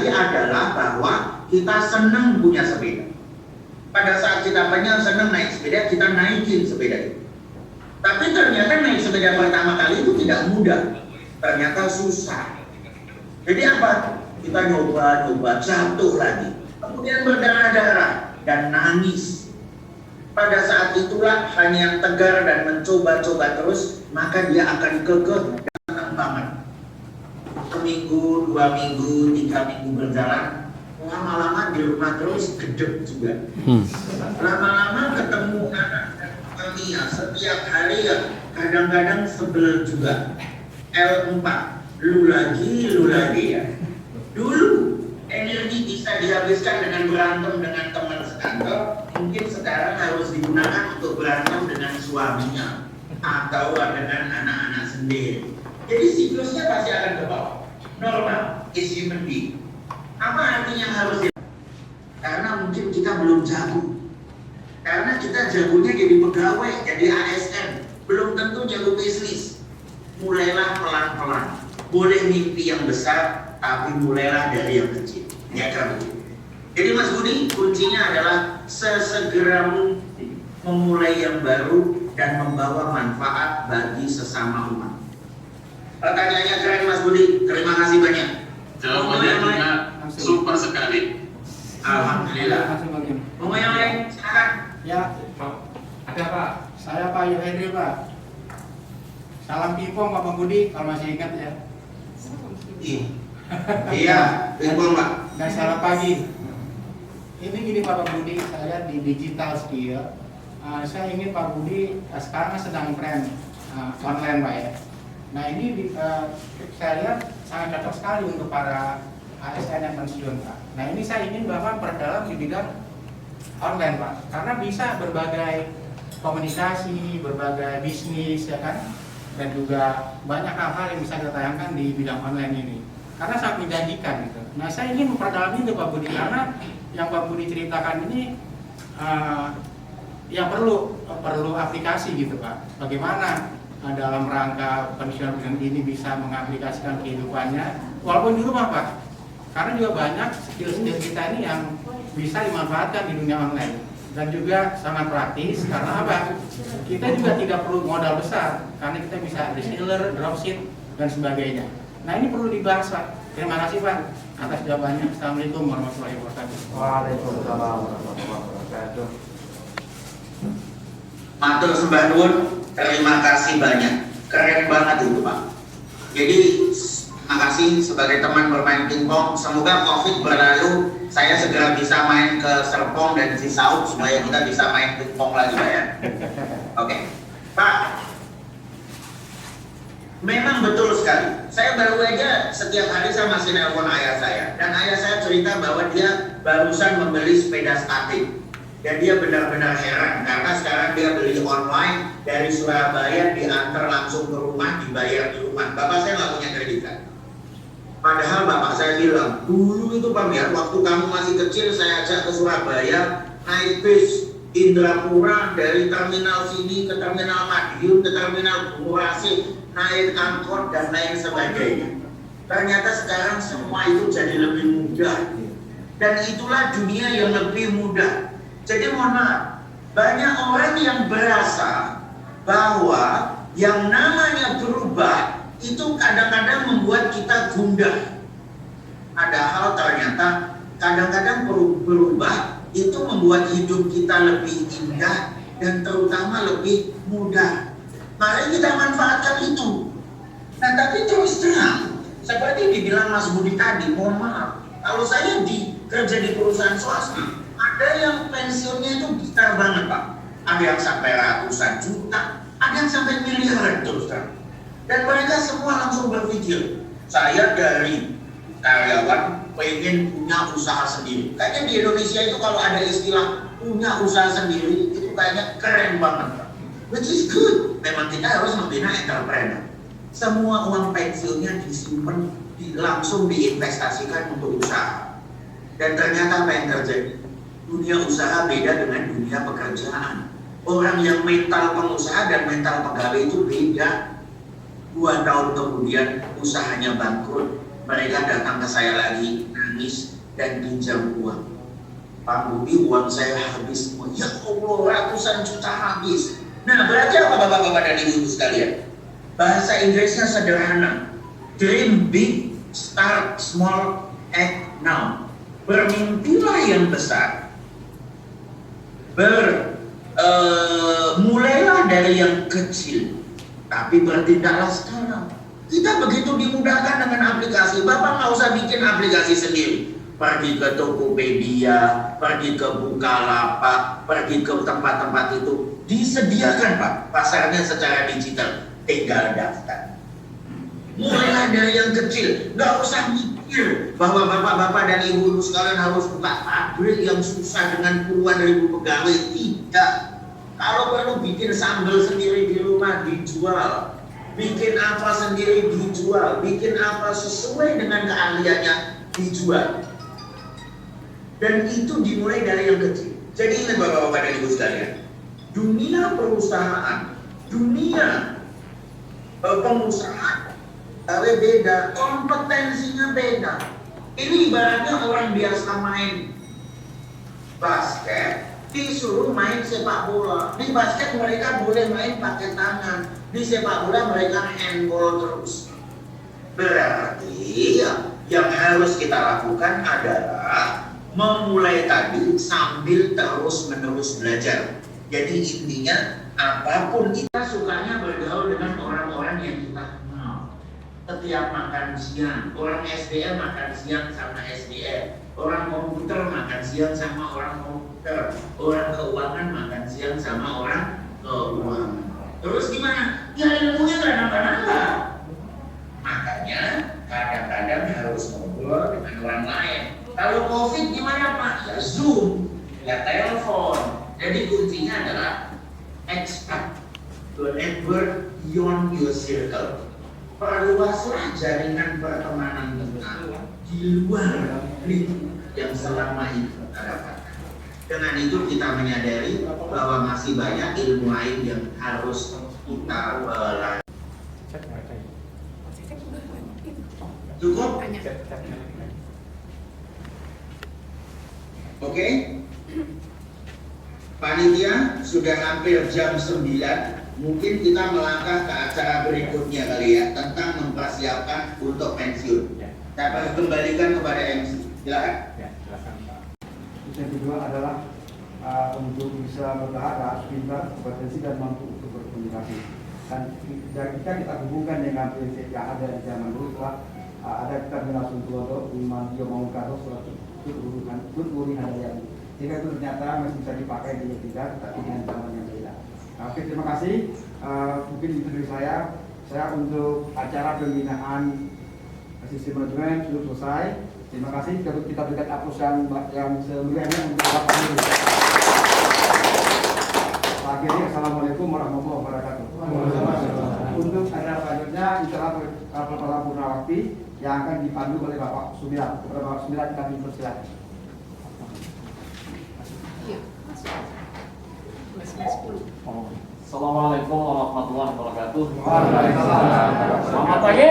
adalah bahwa kita senang punya sepeda. Pada saat kita senang naik sepeda, kita naikin sepeda itu. Tapi ternyata naik sepeda pertama kali itu tidak mudah, ternyata susah. Jadi apa? Kita nyoba, jatuh lagi, kemudian berdarah-darah dan nangis. Pada saat itulah hanya yang tegar dan mencoba-coba terus, maka dia akan kekeh dan senang banget. Seminggu, 2 minggu, 3 minggu berjalan, lama-lama di rumah terus gedeg juga. Lama-lama ketemu anak kami ya setiap hari ya kadang-kadang sebel juga. L4, lu lagi ya. Dulu energi bisa dihabiskan dengan berantem dengan teman sekantor, mungkin sekarang harus digunakan untuk berantem dengan suaminya atau dengan anak-anak sendiri. Jadi siklusnya pasti akan ke bawah. Normal, is human being. Apa artinya harus? Karena mungkin kita belum jago. Karena kita jagonya jadi pegawai, jadi ASN, belum tentu jago bisnis. Mulailah pelan-pelan. Boleh mimpi yang besar, tapi mulailah dari yang kecil. Ya kan begitu. Jadi Mas Budi, kuncinya adalah sesegera mungkin memulai yang baru dan membawa manfaat bagi sesama umat. Pertanyaannya keren Mas Budi, terima kasih banyak. Jawabannya juga super sekali. Alhamdulillah. Mau yang lain? Silakan. Ya, Ada Pak. saya Pak Yuhendri Pak. Salam pingpong Pak Budi, kalau masih ingat ya. Iya, pingpong Pak. Dan selamat pagi. Ini gini Pak Budi, saya di digital skill. Saya ingin Pak Budi sekarang sedang tren online Pak ya. Nah ini saya lihat sangat cocok sekali untuk para ASN yang pensiun Pak. Nah ini saya ingin Bapak perdalam di bidang online Pak, karena bisa berbagai komunikasi, berbagai bisnis ya kan, dan juga banyak hal-hal yang bisa kita tayangkan di bidang online ini. Karena sangat menjanjikan gitu. Nah saya ingin memperdalam itu Pak Budi, karena yang Pak Budi ceritakan ini yang perlu aplikasi gitu Pak. Bagaimana dalam rangka pensiun ini bisa mengaplikasikan kehidupannya walaupun di rumah Pak, karena juga banyak skill-skill kita ini yang bisa dimanfaatkan di dunia online dan juga sangat praktis. Karena apa? Kita juga tidak perlu modal besar karena kita bisa reseller, dropship dan sebagainya. Nah ini perlu dibahas Pak. Terima kasih Pak atas jawabannya. Assalamualaikum warahmatullahi wabarakatuh. Waalaikumsalam warahmatullahi wabarakatuh. Matur sembah nuwun, terima kasih banyak. Keren banget itu Pak. Jadi terima kasih sebagai teman bermain pingpong. Semoga COVID berlalu, saya segera bisa main ke Serpong dan Cisauk supaya kita bisa main pingpong lagi Pak ya. Oke, Pak. Memang betul sekali. Saya baru aja setiap hari saya masih nelpon ayah saya, dan ayah saya cerita bahwa dia barusan membeli sepeda statik. Dan dia benar-benar heran karena sekarang dia beli online dari Surabaya, diantar langsung ke rumah, dibayar di rumah. Bapak saya nggak punya kredit kan. Padahal bapak saya bilang, dulu itu Pak Biar, waktu kamu masih kecil saya ajak ke Surabaya, naik bis Indrapura dari terminal sini ke terminal Madiun, ke terminal Bungurasi, naik angkot dan lain sebagainya. Ternyata sekarang semua itu jadi lebih mudah. Dan itulah dunia yang lebih mudah. Jadi mohon maaf, banyak orang yang berasa bahwa yang namanya berubah itu kadang-kadang membuat kita gundah. Padahal ternyata kadang-kadang berubah itu membuat hidup kita lebih indah dan terutama lebih mudah. Mari kita manfaatkan itu. Nah tapi terus terang, seperti dibilang Mas Budi tadi, mohon maaf, kalau saya kerja di perusahaan swasta, ada yang pensiunnya itu besar banget Pak. Ada yang sampai ratusan juta, ada yang sampai miliaran terus terang. Dan mereka semua langsung berpikir, saya dari karyawan pengen punya usaha sendiri. Kayaknya di Indonesia itu kalau ada istilah punya usaha sendiri, itu kayaknya keren banget Pak. Which is good. Memang kita harus membina entrepreneur. Semua uang pensiunnya disimpan, langsung diinvestasikan untuk usaha. Dan ternyata apa yang terjadi? Dunia usaha beda dengan dunia pekerjaan. Orang yang mental pengusaha dan mental pegawai itu beda. 2 tahun kemudian usahanya bangkrut. Mereka datang ke saya lagi, nangis dan pinjam uang. Pak Budi, uang saya habis. Ya Allah, ratusan juta habis. Nah, berarti apa Bapak-bapak dan Ibu sekalian? Bahasa Inggrisnya sederhana. Dream big, start small, act now. Bermimpilah yang besar. Mulailah dari yang kecil, tapi bertindaklah sekarang. Kita begitu dimudahkan dengan aplikasi. Bapak nggak usah bikin aplikasi sendiri. pergi ke Tokopedia, pergi ke Bukalapak, pergi ke tempat-tempat itu disediakan Pak pasarnya secara digital, tinggal daftar. Mulailah dari yang kecil, nggak usah mikir bahwa bapak-bapak dan ibu-ibu sekalian harus buka pabrik yang susah dengan puluhan ribu pegawai. Tidak. Kalau perlu bikin sambal sendiri di rumah dijual, bikin apa sendiri dijual, bikin apa sesuai dengan keahliannya dijual. Dan itu dimulai dari yang kecil. Jadi ingat bapak-bapak dan ibu sekalian, dunia perusahaan, dunia pengusahaan beda, kompetensinya beda. Ini ibaratnya orang biasa main basket disuruh main sepak bola. Di basket mereka boleh main pakai tangan, di sepak bola mereka handball terus. Berarti yang harus kita lakukan adalah memulai tadi sambil terus-menerus belajar. Jadi intinya apapun kita sukanya bergaul dengan orang-orang yang kita kenal. Setiap makan siang, orang SDM makan siang sama SDM, orang komputer makan siang sama orang komputer, orang keuangan makan siang sama orang keuangan. Terus gimana? Ya ilmunya nggak nambah-nambah. Makanya kadang-kadang harus ngobrol dengan orang lain. Kalau COVID gimana Pak? Ya Zoom, ya telepon. Jadi kuncinya adalah expand to network beyond your circle. Perluaslah jaringan pertemanan kita di luar lingkup yang selama ini kita dapatkan. Dengan itu kita menyadari bahwa masih banyak ilmu lain yang harus kita pelajari. Cukup? Oke? Panitia sudah hampir jam 9. Mungkin kita melangkah ke acara berikutnya kali ya, tentang mempersiapkan untuk pensiun. Saya akan kembalikan kepada MC. Silakan. Ya, silakan Pak. Yang kedua adalah untuk bisa bertahan harus pintar, kompetensi dan mampu untuk berkomunikasi. Dan jika kita hubungkan dengan prinsip yang ada di zaman dulu telah ada kita Nasun Tuwoto, Imam Dio Maungkaro, surat Tuturi Hadayat. Jika itu ternyata masih bisa dipakai di tidak, tapi dengan zaman yang beda. Oke, terima kasih. Mungkin itu dari saya. Saya untuk acara pembinaan sistem manajemen sudah selesai. Terima kasih. Kita berikan aplaus yang semeriahnya untuk Bapak Guru. Akhirnya, Assalamualaikum warahmatullahi wabarakatuh. Untuk acara selanjutnya, insya Allah Purnawakti yang akan dipandu oleh Bapak Sumirat. Bapak Sumirat kami persilakan. Iya, masuk. Assalamualaikum warahmatullahi wabarakatuh. Waalaikumsalam. Selamat pagi.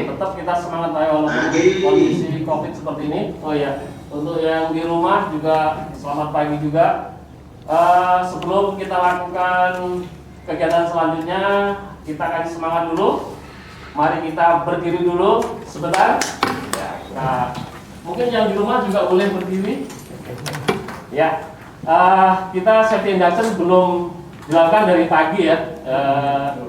Tetap kita semangat ayo walaupun kondisi COVID seperti ini. Oh ya, untuk yang di rumah juga selamat pagi juga. Sebelum kita lakukan kegiatan selanjutnya, kita kasih semangat dulu. Mari kita berdiri dulu sebentar. Ya, mungkin yang di rumah juga boleh berdiri. Ya. Kita safety induction belum dilakukan dari pagi ya.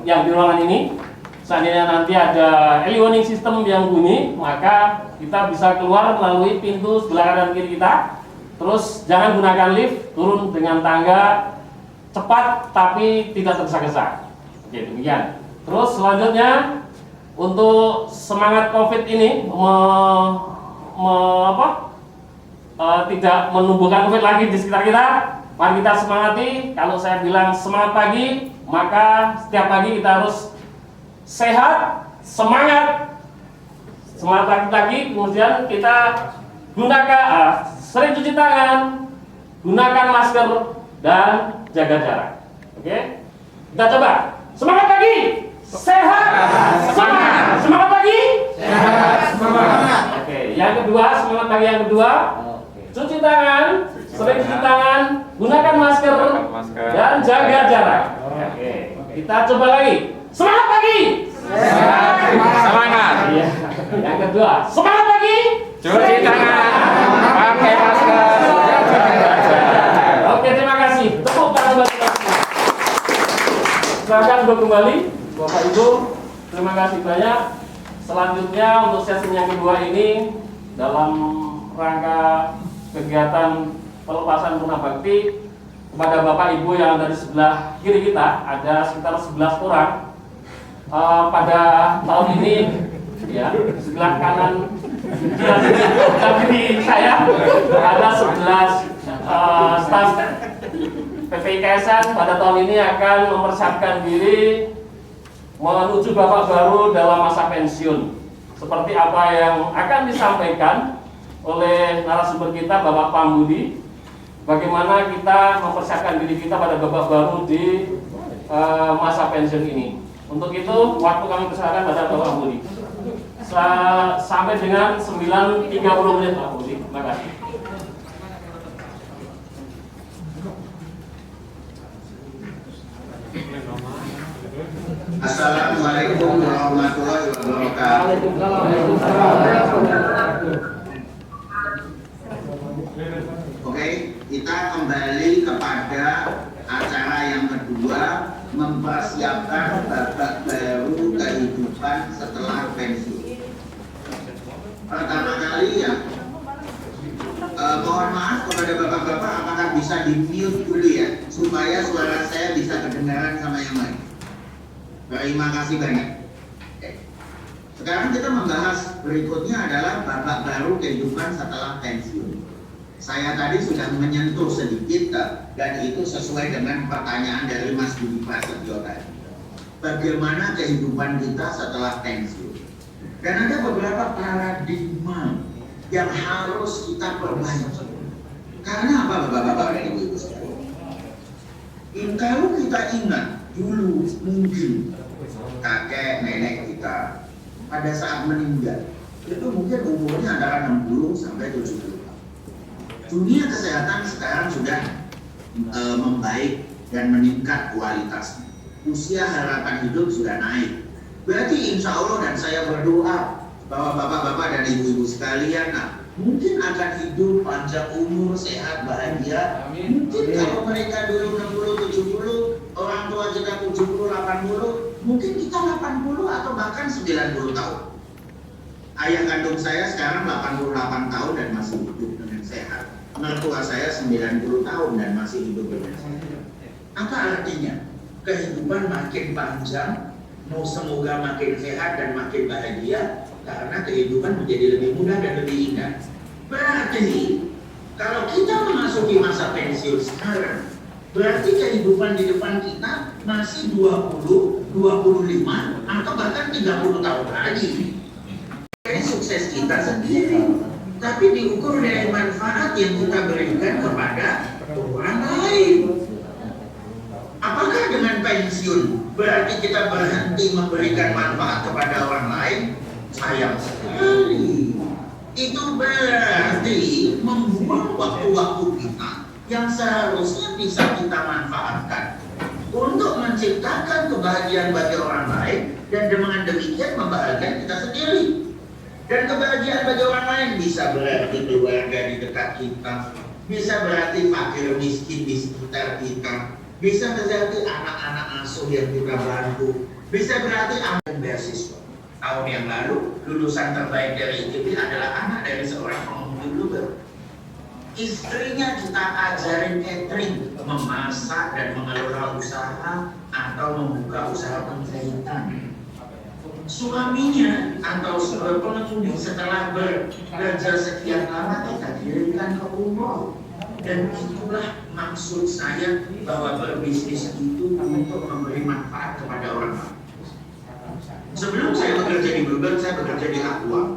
Yang di ruangan ini, seandainya nanti ada early warning system yang bunyi, maka kita bisa keluar melalui pintu sebelah kanan kiri kita. Terus jangan gunakan lift, turun dengan tangga cepat tapi tidak tergesa-gesa. Oke, demikian. Terus selanjutnya untuk semangat COVID ini tidak menumbuhkan COVID lagi di sekitar kita. Mari kita semangati. Kalau saya bilang semangat pagi, maka setiap pagi kita harus sehat, semangat pagi. Kemudian kita gunakan sering cuci tangan, gunakan masker dan jaga jarak. Oke? Kita coba. Semangat pagi, sehat, semangat. Semangat pagi, sehat, semangat. Oke. Yang kedua, semangat pagi yang kedua. Cuci tangan, sering cuci tangan, gunakan masker, dan jaga jarak. Oke, kita coba lagi. Semangat pagi. Semangat. Iya. Yang kedua, semangat pagi. Cuci tangan, pakai masker. Oke, terima kasih. Tepuk tangan buat kita. Silakan untuk kembali, Bapak Ibu. Terima kasih banyak. Selanjutnya untuk sesi yang kedua ini dalam rangka kegiatan pelepasan Purna Bakti kepada Bapak Ibu yang dari sebelah kiri kita, ada sekitar 11 orang. Pada tahun ini ya, sebelah kanan kiri saya ada 11 staf PPIKSN pada tahun ini akan mempersiapkan diri menuju babak baru dalam masa pensiun. Seperti apa yang akan disampaikan oleh narasumber kita, Bapak Pambudi, bagaimana kita mempersiapkan diri kita pada babak baru di masa pensiun ini. Untuk itu, waktu kami persilakan pada Bapak Pambudi. Sampai dengan 9.30 menit, Pak Budi. Terima kasih. Assalamualaikum warahmatullahi wabarakatuh. Oke, kita kembali kepada acara yang kedua, mempersiapkan babak baru kehidupan setelah pensiun. Pertama kali ya, mohon maaf kepada bapak-bapak, apakah bisa di-mute dulu ya, supaya suara saya bisa kedengaran sama yang lain. Terima kasih banyak. Sekarang kita membahas berikutnya adalah babak baru kehidupan setelah pensiun. Saya tadi sudah menyentuh sedikit dan itu sesuai dengan pertanyaan dari Mas Budi Prasetyo tadi. Bagaimana kehidupan kita setelah pensiun? Dan ada beberapa paradigma yang harus kita perbaiki. Karena apa bapak-bapak dan ibu-ibu sekalian? Kalau kita ingat dulu mungkin kakek nenek kita pada saat meninggal itu mungkin umurnya antara 60 sampai 70 tahun. Dunia kesehatan sekarang sudah membaik dan meningkat kualitasnya. Usia harapan hidup sudah naik. Berarti insya Allah, dan saya berdoa bahwa bapak-bapak dan ibu-ibu sekalian mungkin akan hidup panjang umur, sehat, bahagia. Mungkin kalau mereka dulu 60, 70, orang tua kita 70, 80, mungkin kita 80 atau bahkan 90 tahun. Ayah kandung saya sekarang 88 tahun dan masih hidup dengan sehat. Mertua saya 90 tahun dan masih hidup dengan sehat. Apa artinya? Kehidupan makin panjang, semoga makin sehat dan makin bahagia, karena kehidupan menjadi lebih mudah dan lebih indah. Berarti kalau kita memasuki masa pensiun sekarang, berarti kehidupan di depan kita masih 20, 25 atau bahkan 30 tahun lagi. Ini sukses kita sendiri, tapi diukur dari manfaat yang kita berikan kepada orang lain. Apakah dengan pensiun berarti kita berhenti memberikan manfaat kepada orang lain? Sayang sekali. Itu berarti membuang waktu-waktu kita yang seharusnya bisa kita manfaatkan untuk menciptakan kebahagiaan bagi orang lain, dan dengan demikian membahagiakan kita sendiri. Dan kebahagiaan bagi orang lain bisa berarti keluarga di dekat kita, bisa berarti fakir miskin di sekitar kita, bisa berarti anak-anak asuh yang kita bantu, bisa berarti anak beasiswa. Tahun yang lalu, lulusan terbaik dari ITB adalah anak dari seorang pengemudi Uber. Istrinya kita ajarin catering, memasak dan mengelola usaha atau membuka usaha penjahitan. Suaminya atau pengemudi setelah bekerja sekian lama kita kirimkan ke umroh. Dan itulah maksud saya bahwa berbisnis itu untuk memberi manfaat kepada orang lain. Sebelum saya bekerja di Bluebird, saya bekerja di Aqua.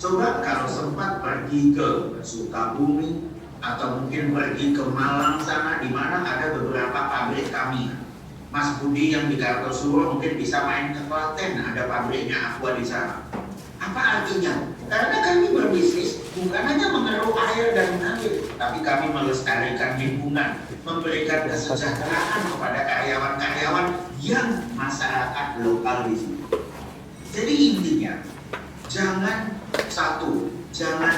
Coba kalau sempat pergi ke Sukabumi atau mungkin pergi ke Malang sana, di mana ada beberapa pabrik kami. Mas Budi yang di Kartosuro mungkin bisa main ke Klaten, ada pabriknya Aqua di sana. Apa artinya? Karena kami berbisnis bukan hanya mengeruk air dan mengalir, tapi kami melestarikan lingkungan, memberikan kesejahteraan kepada karyawan-karyawan yang masyarakat lokal di sini. Jadi intinya, jangan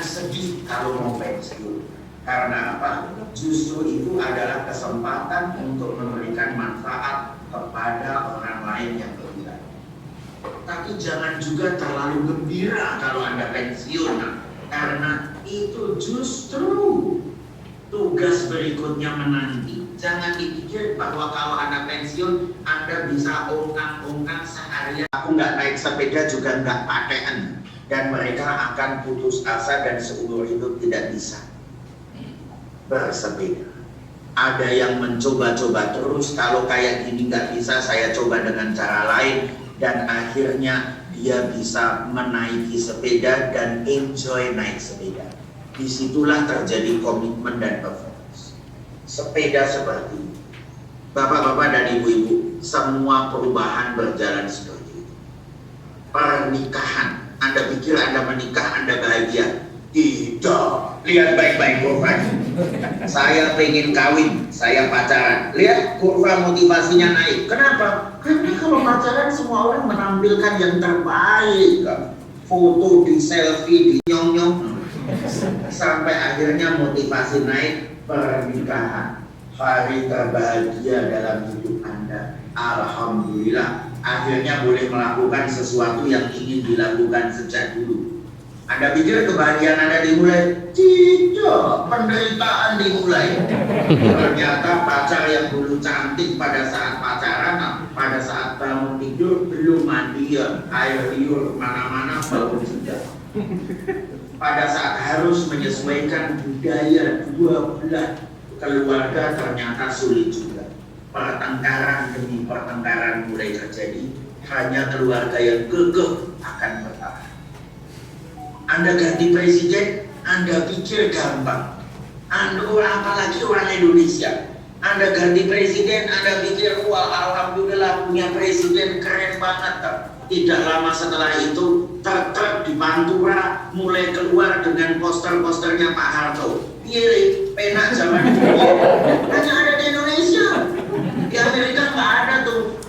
sedih kalau mau pensiun. Karena apa? Justru itu adalah kesempatan untuk memberikan manfaat kepada orang lain yang berbeda. Tapi jangan juga terlalu gembira kalau Anda pensiun. Karena itu justru tugas berikutnya menanti. Jangan dipikir bahwa kalau Anda pensiun, Anda bisa ongkang-ongkang seharian. Aku nggak naik sepeda juga nggak pakaian. Dan mereka akan putus asa dan seumur hidup tidak bisa bersepeda. Ada yang mencoba-coba terus, kalau kayak gini nggak bisa, saya coba dengan cara lain. Dan akhirnya dia bisa menaiki sepeda dan enjoy naik sepeda. Disitulah terjadi komitmen dan performance. Sepeda seperti ini. Bapak-bapak dan ibu-ibu, semua perubahan berjalan seperti itu. Pernikahan, Anda pikir Anda menikah, Anda bahagia? Tidak. Lihat baik-baik kurvanya. Saya pengen kawin, saya pacaran. Lihat kurva motivasinya naik. Kenapa? Karena kalau pacaran semua orang menampilkan yang terbaik. Foto di selfie, di nyong-nyong. Sampai akhirnya motivasi naik. Pernikahan, hari terbahagia dalam hidup Anda. Alhamdulillah, akhirnya boleh melakukan sesuatu yang ingin dilakukan sejak dulu. Anda pikir kebahagiaan Anda dimulai? Tidak, penderitaan dimulai. Ternyata pacar yang dulu cantik pada saat pacaran, pada saat bangun tidur belum mandian, air liur mana-mana bau sudah. Pada saat harus menyesuaikan budaya 2 bulan, keluarga ternyata sulit juga. Pertengkaran demi pertengkaran mulai terjadi. Hanya keluarga yang gagah akan bertahan. Anda ganti presiden, Anda pikir gampang. Anda apalagi orang Indonesia. Anda ganti presiden, Anda pikir wah alhamdulillah punya presiden keren banget. Tidak lama setelah itu truk di Pantura mulai keluar dengan poster-posternya Pak Harto. Iya, penak zaman dulu. Hanya ada di Indonesia. Di Amerika nggak ada tuh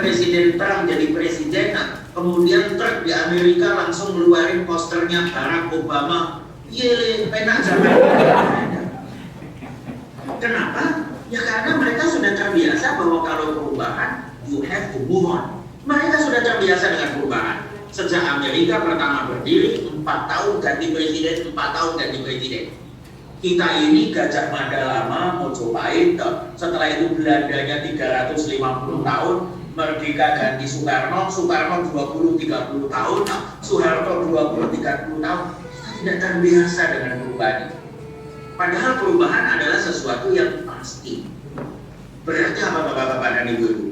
Presiden Trump jadi presiden. Kemudian truk di Amerika langsung ngeluarin posternya Barack Obama. Iya, penak zaman. Kenapa? Ya karena mereka sudah terbiasa bahwa kalau perubahan you have to move on. Mereka sudah terbiasa dengan perubahan. Sejak Amerika pertama berdiri, 4 tahun ganti presiden, 4 tahun ganti presiden. Kita ini Gajah Mada lama, Mojopahit, setelah itu Belandanya 350 tahun, Merdeka ganti Soekarno, Soekarno 20-30 tahun, Soeharto 20-30 tahun. Kita tidak terbiasa dengan perubahan. Padahal perubahan adalah sesuatu yang pasti. Berarti apa Bapak-bapak dan Ibu-ibu?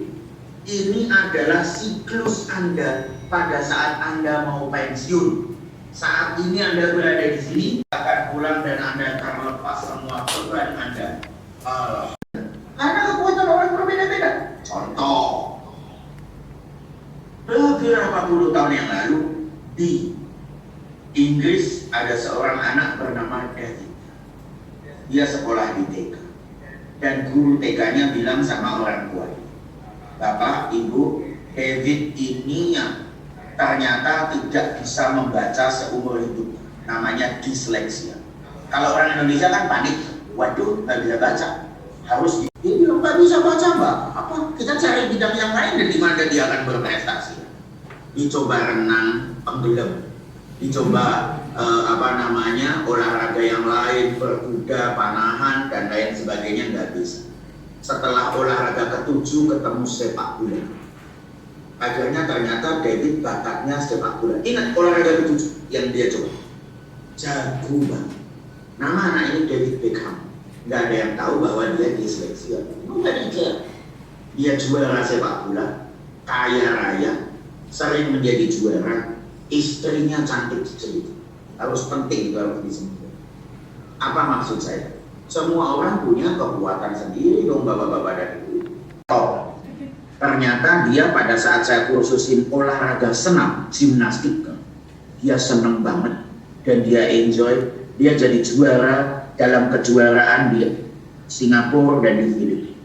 Ini adalah siklus Anda pada saat Anda mau pensiun. Saat ini Anda berada di sini, akan pulang dan Anda akan melepas semua beban Anda. Karena kekuatan orang berbeda-beda. Contoh, beberapa puluh tahun yang lalu di Inggris ada seorang anak bernama David. Dia sekolah di TK dan guru TK-nya bilang sama orang tua, Bapak, Ibu, David ini yang ternyata tidak bisa membaca seumur hidup, namanya disleksia. Kalau orang Indonesia kan panik, waduh nggak bisa baca, harus dia bilang nggak bisa baca Mbak, apa kita cari bidang yang lain dan di mana dia akan berprestasi. Dicoba renang, tenggelam, dicoba olahraga yang lain, berkuda, panahan dan lain sebagainya, nggak bisa. Setelah olahraga ke-7 ketemu sepak bola. Akhirnya ternyata David bakatnya sepak bola. Ingat olahraga ke-7 yang dia coba. Jago banget. Nama anak ini David Beckham. Nggak ada yang tahu bahwa dia disleksia. Nggak care. Dia juara sepak bola, kaya raya, sering menjadi juara, istrinya cantik cerita. Harus penting itu harus disebut. Apa maksud saya? Semua orang punya kekuatan sendiri dong Bapak-bapak dan Ibu. Oh, ternyata dia pada saat saya kursusin olahraga senam, gimnastik, dia seneng banget dan dia enjoy. Dia jadi juara dalam kejuaraan di Singapura dan di Filipina.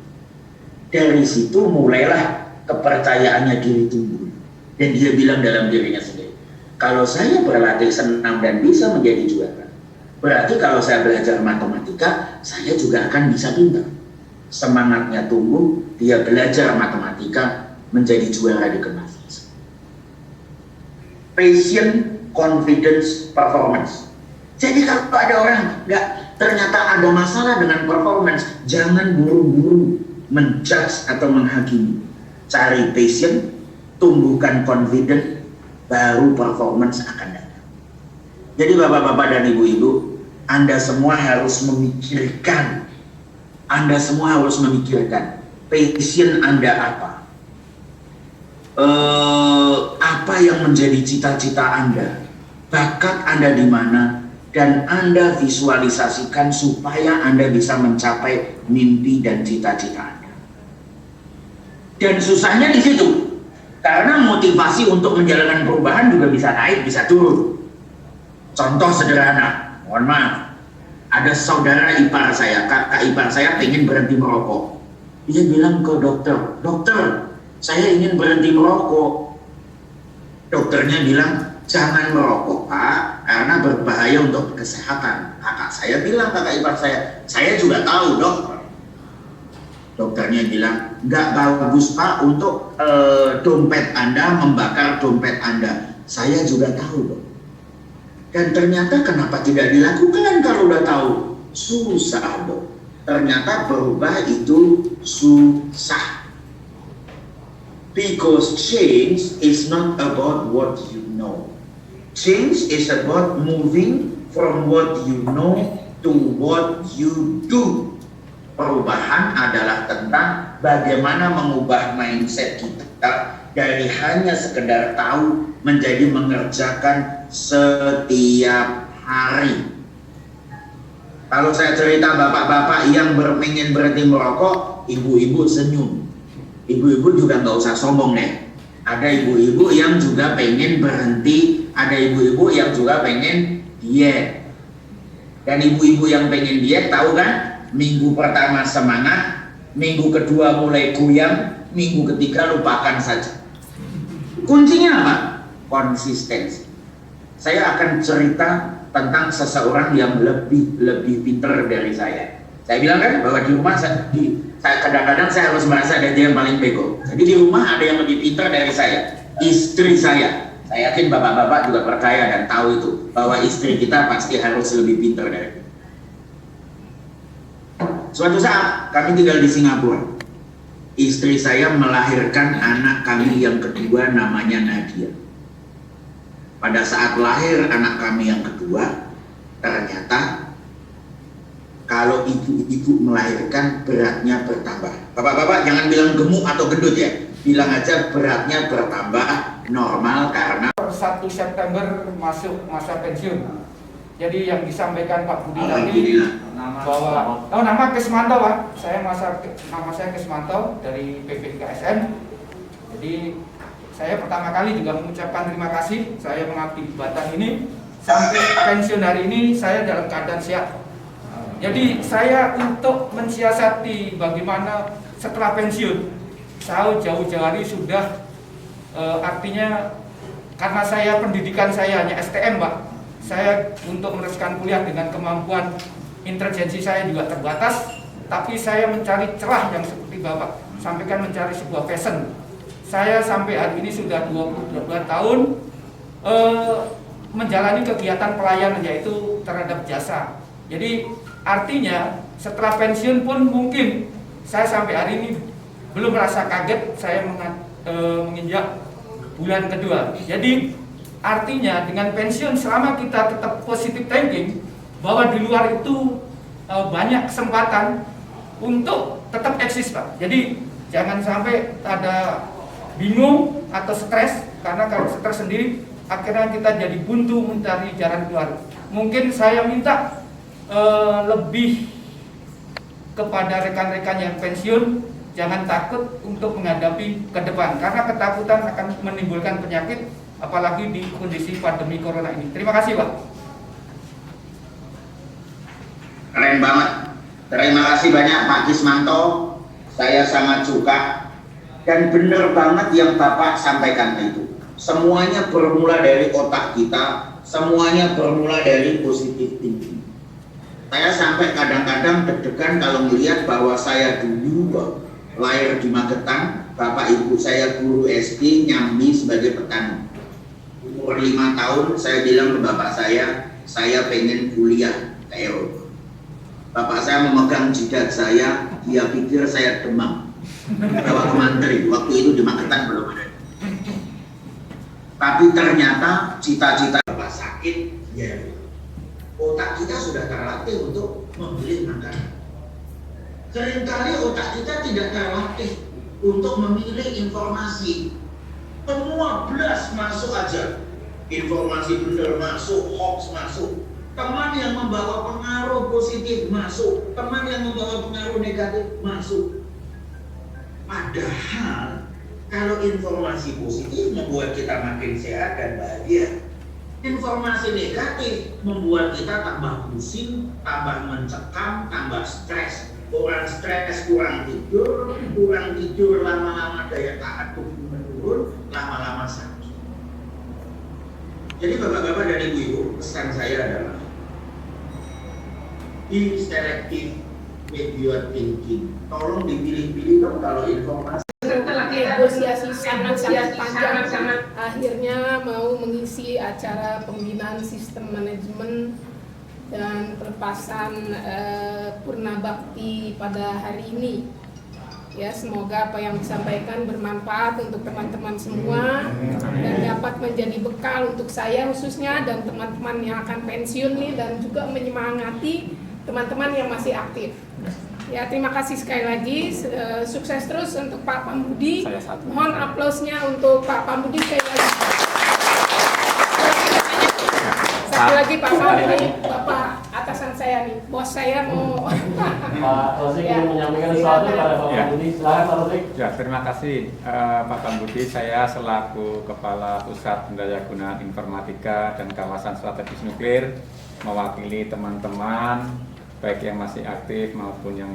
Dari situ mulailah kepercayaannya diri tumbuh. Dan dia bilang dalam dirinya sendiri, kalau saya berlatih senam dan bisa menjadi juara, berarti kalau saya belajar matematika, saya juga akan bisa pintar. Semangatnya tumbuh, dia belajar matematika menjadi juara di kelas. Passion confidence performance. Jadi kalau ada orang ternyata ada masalah dengan performance, jangan buru-buru menjudge atau menghakimi. Cari passion, tumbuhkan confidence, baru performance akan datang. Jadi bapak-bapak dan ibu-ibu, Anda semua harus memikirkan. Passion Anda apa? Apa yang menjadi cita-cita Anda? Bakat Anda di mana? Dan Anda visualisasikan supaya Anda bisa mencapai mimpi dan cita-cita Anda. Dan susahnya di situ, karena motivasi untuk menjalankan perubahan juga bisa naik, bisa turun. Contoh sederhana, mohon maaf, ada saudara ipar saya, kakak ipar saya pengen berhenti merokok. Dia bilang ke dokter, dokter, saya ingin berhenti merokok. Dokternya bilang, jangan merokok Pak, karena berbahaya untuk kesehatan. Kakak saya bilang, kakak ipar saya juga tahu dok. Dokternya bilang, nggak bagus Pak untuk dompet Anda, membakar dompet Anda. Saya juga tahu dok. Dan ternyata kenapa tidak dilakukan kalau udah tahu? Susah dok. Ternyata berubah itu susah. Because change is not about what you know. Change is about moving from what you know to what you do. Perubahan adalah tentang bagaimana mengubah mindset kita dari hanya sekedar tahu menjadi mengerjakan setiap hari. Kalau saya cerita bapak-bapak yang pengen berhenti merokok, ibu-ibu senyum. Ibu-ibu juga nggak usah sombong deh. Ada ibu-ibu yang juga pengen berhenti, ada ibu-ibu yang juga pengen diet. Dan ibu-ibu yang pengen diet tahu kan, minggu pertama semangat, minggu kedua mulai goyang, minggu ketiga lupakan saja. Kuncinya apa? Konsistensi. Saya akan cerita tentang seseorang yang lebih pintar dari saya. Saya bilang kan bahwa di rumah saya kadang-kadang saya harus merasa ada dia yang paling bego. Jadi di rumah ada yang lebih pintar dari saya, istri saya. Saya yakin bapak-bapak juga percaya dan tahu itu bahwa istri kita pasti harus lebih pintar dari kita. Suatu saat kami tinggal di Singapura. Istri saya melahirkan anak kami yang kedua, namanya Nadia. Pada saat lahir anak kami yang kedua, ternyata kalau ibu-ibu melahirkan beratnya bertambah. Bapak-bapak jangan bilang gemuk atau gendut ya, bilang aja beratnya bertambah normal karena 1 September masuk masa pensiun. Jadi yang disampaikan Pak Budi tadi bahwa nama Kesmanto Pak, nama saya Kesmanto dari PPKSN. Jadi saya pertama kali juga mengucapkan terima kasih. Saya mengabdi di Batam ini sampai pensiun hari ini saya dalam keadaan sehat. Jadi saya untuk mensiasati bagaimana setelah pensiun, saya jauh-jauh hari sudah artinya karena saya pendidikan saya hanya STM Pak, saya untuk meneruskan kuliah dengan kemampuan intelijensi saya juga terbatas, tapi saya mencari celah yang seperti Bapak sampaikan, mencari sebuah passion. Saya sampai hari ini sudah 22 tahun menjalani kegiatan pelayanan yaitu terhadap jasa. Jadi artinya setelah pensiun pun mungkin saya sampai hari ini belum merasa kaget saya menginjak bulan kedua. Jadi artinya dengan pensiun selama kita tetap positive thinking bahwa di luar itu banyak kesempatan untuk tetap eksis Pak. Jadi jangan sampai ada bingung atau stres, karena kalau stres sendiri akhirnya kita jadi buntu mencari jalan keluar. Mungkin saya minta lebih kepada rekan-rekan yang pensiun, jangan takut untuk menghadapi ke depan, karena ketakutan akan menimbulkan penyakit, apalagi di kondisi pandemi corona ini. Terima kasih Pak. Keren banget. Terima kasih banyak Pak Kismanto. Saya sangat suka. Dan benar banget yang Bapak sampaikan itu. Semuanya bermula dari otak kita, semuanya bermula dari positive thinking. Saya sampai kadang-kadang deg-degan kalau melihat bahwa saya dulu lahir di Magetan, bapak ibu saya guru SD, nyambi sebagai petani. Umur per 5 tahun saya bilang ke bapak saya pengen kuliah ke Eropa. Bapak saya memegang jidat saya, dia pikir saya demam. Bawa ke Mantri, waktu itu di Magetan belum ada. Tapi ternyata cita-cita bapak sakit, ya otak kita sudah terlatih untuk memilih makanan. Seringkali otak kita tidak terlatih untuk memilih informasi. Semua blast masuk aja. Informasi benar masuk, hoax masuk. Teman yang membawa pengaruh positif masuk, teman yang membawa pengaruh negatif masuk. Padahal kalau informasi positif membuat kita makin sehat dan bahagia, informasi negatif membuat kita tambah pusing, tambah mencekam, tambah stres. Orang stres kurang tidur lama-lama daya tahan tubuh menurun, lama-lama sakit. Jadi bapak-bapak dan ibu-ibu, pesan saya adalah be selective with your thinking. Tolong dipilih-pilih dong kalau informasi. Setelah negosiasi sangat panjang, akhirnya mau mengisi acara pembinaan sistem manajemen dan pelepasan Purna Bakti pada hari ini. Ya, semoga apa yang disampaikan bermanfaat untuk teman-teman semua dan dapat menjadi bekal untuk saya khususnya dan teman-teman yang akan pensiun nih, dan juga menyemangati teman-teman yang masih aktif. Ya, terima kasih sekali lagi, sukses terus untuk Pak Pambudi. Mohon aplausnya untuk Pak Pambudi sekali lagi. Satu lagi Pak Pambudi, Bapak atasan saya nih, bos saya mau. Pak Taufik ingin menyampaikan sesuatu kepada Pak Pambudi. Silakan Pak Taufik. Ya, terima kasih Pak Pambudi. Saya selaku Kepala Pusat Pendayagunaan Informatika dan Kawasan Strategis Nuklir mewakili teman-teman baik yang masih aktif maupun yang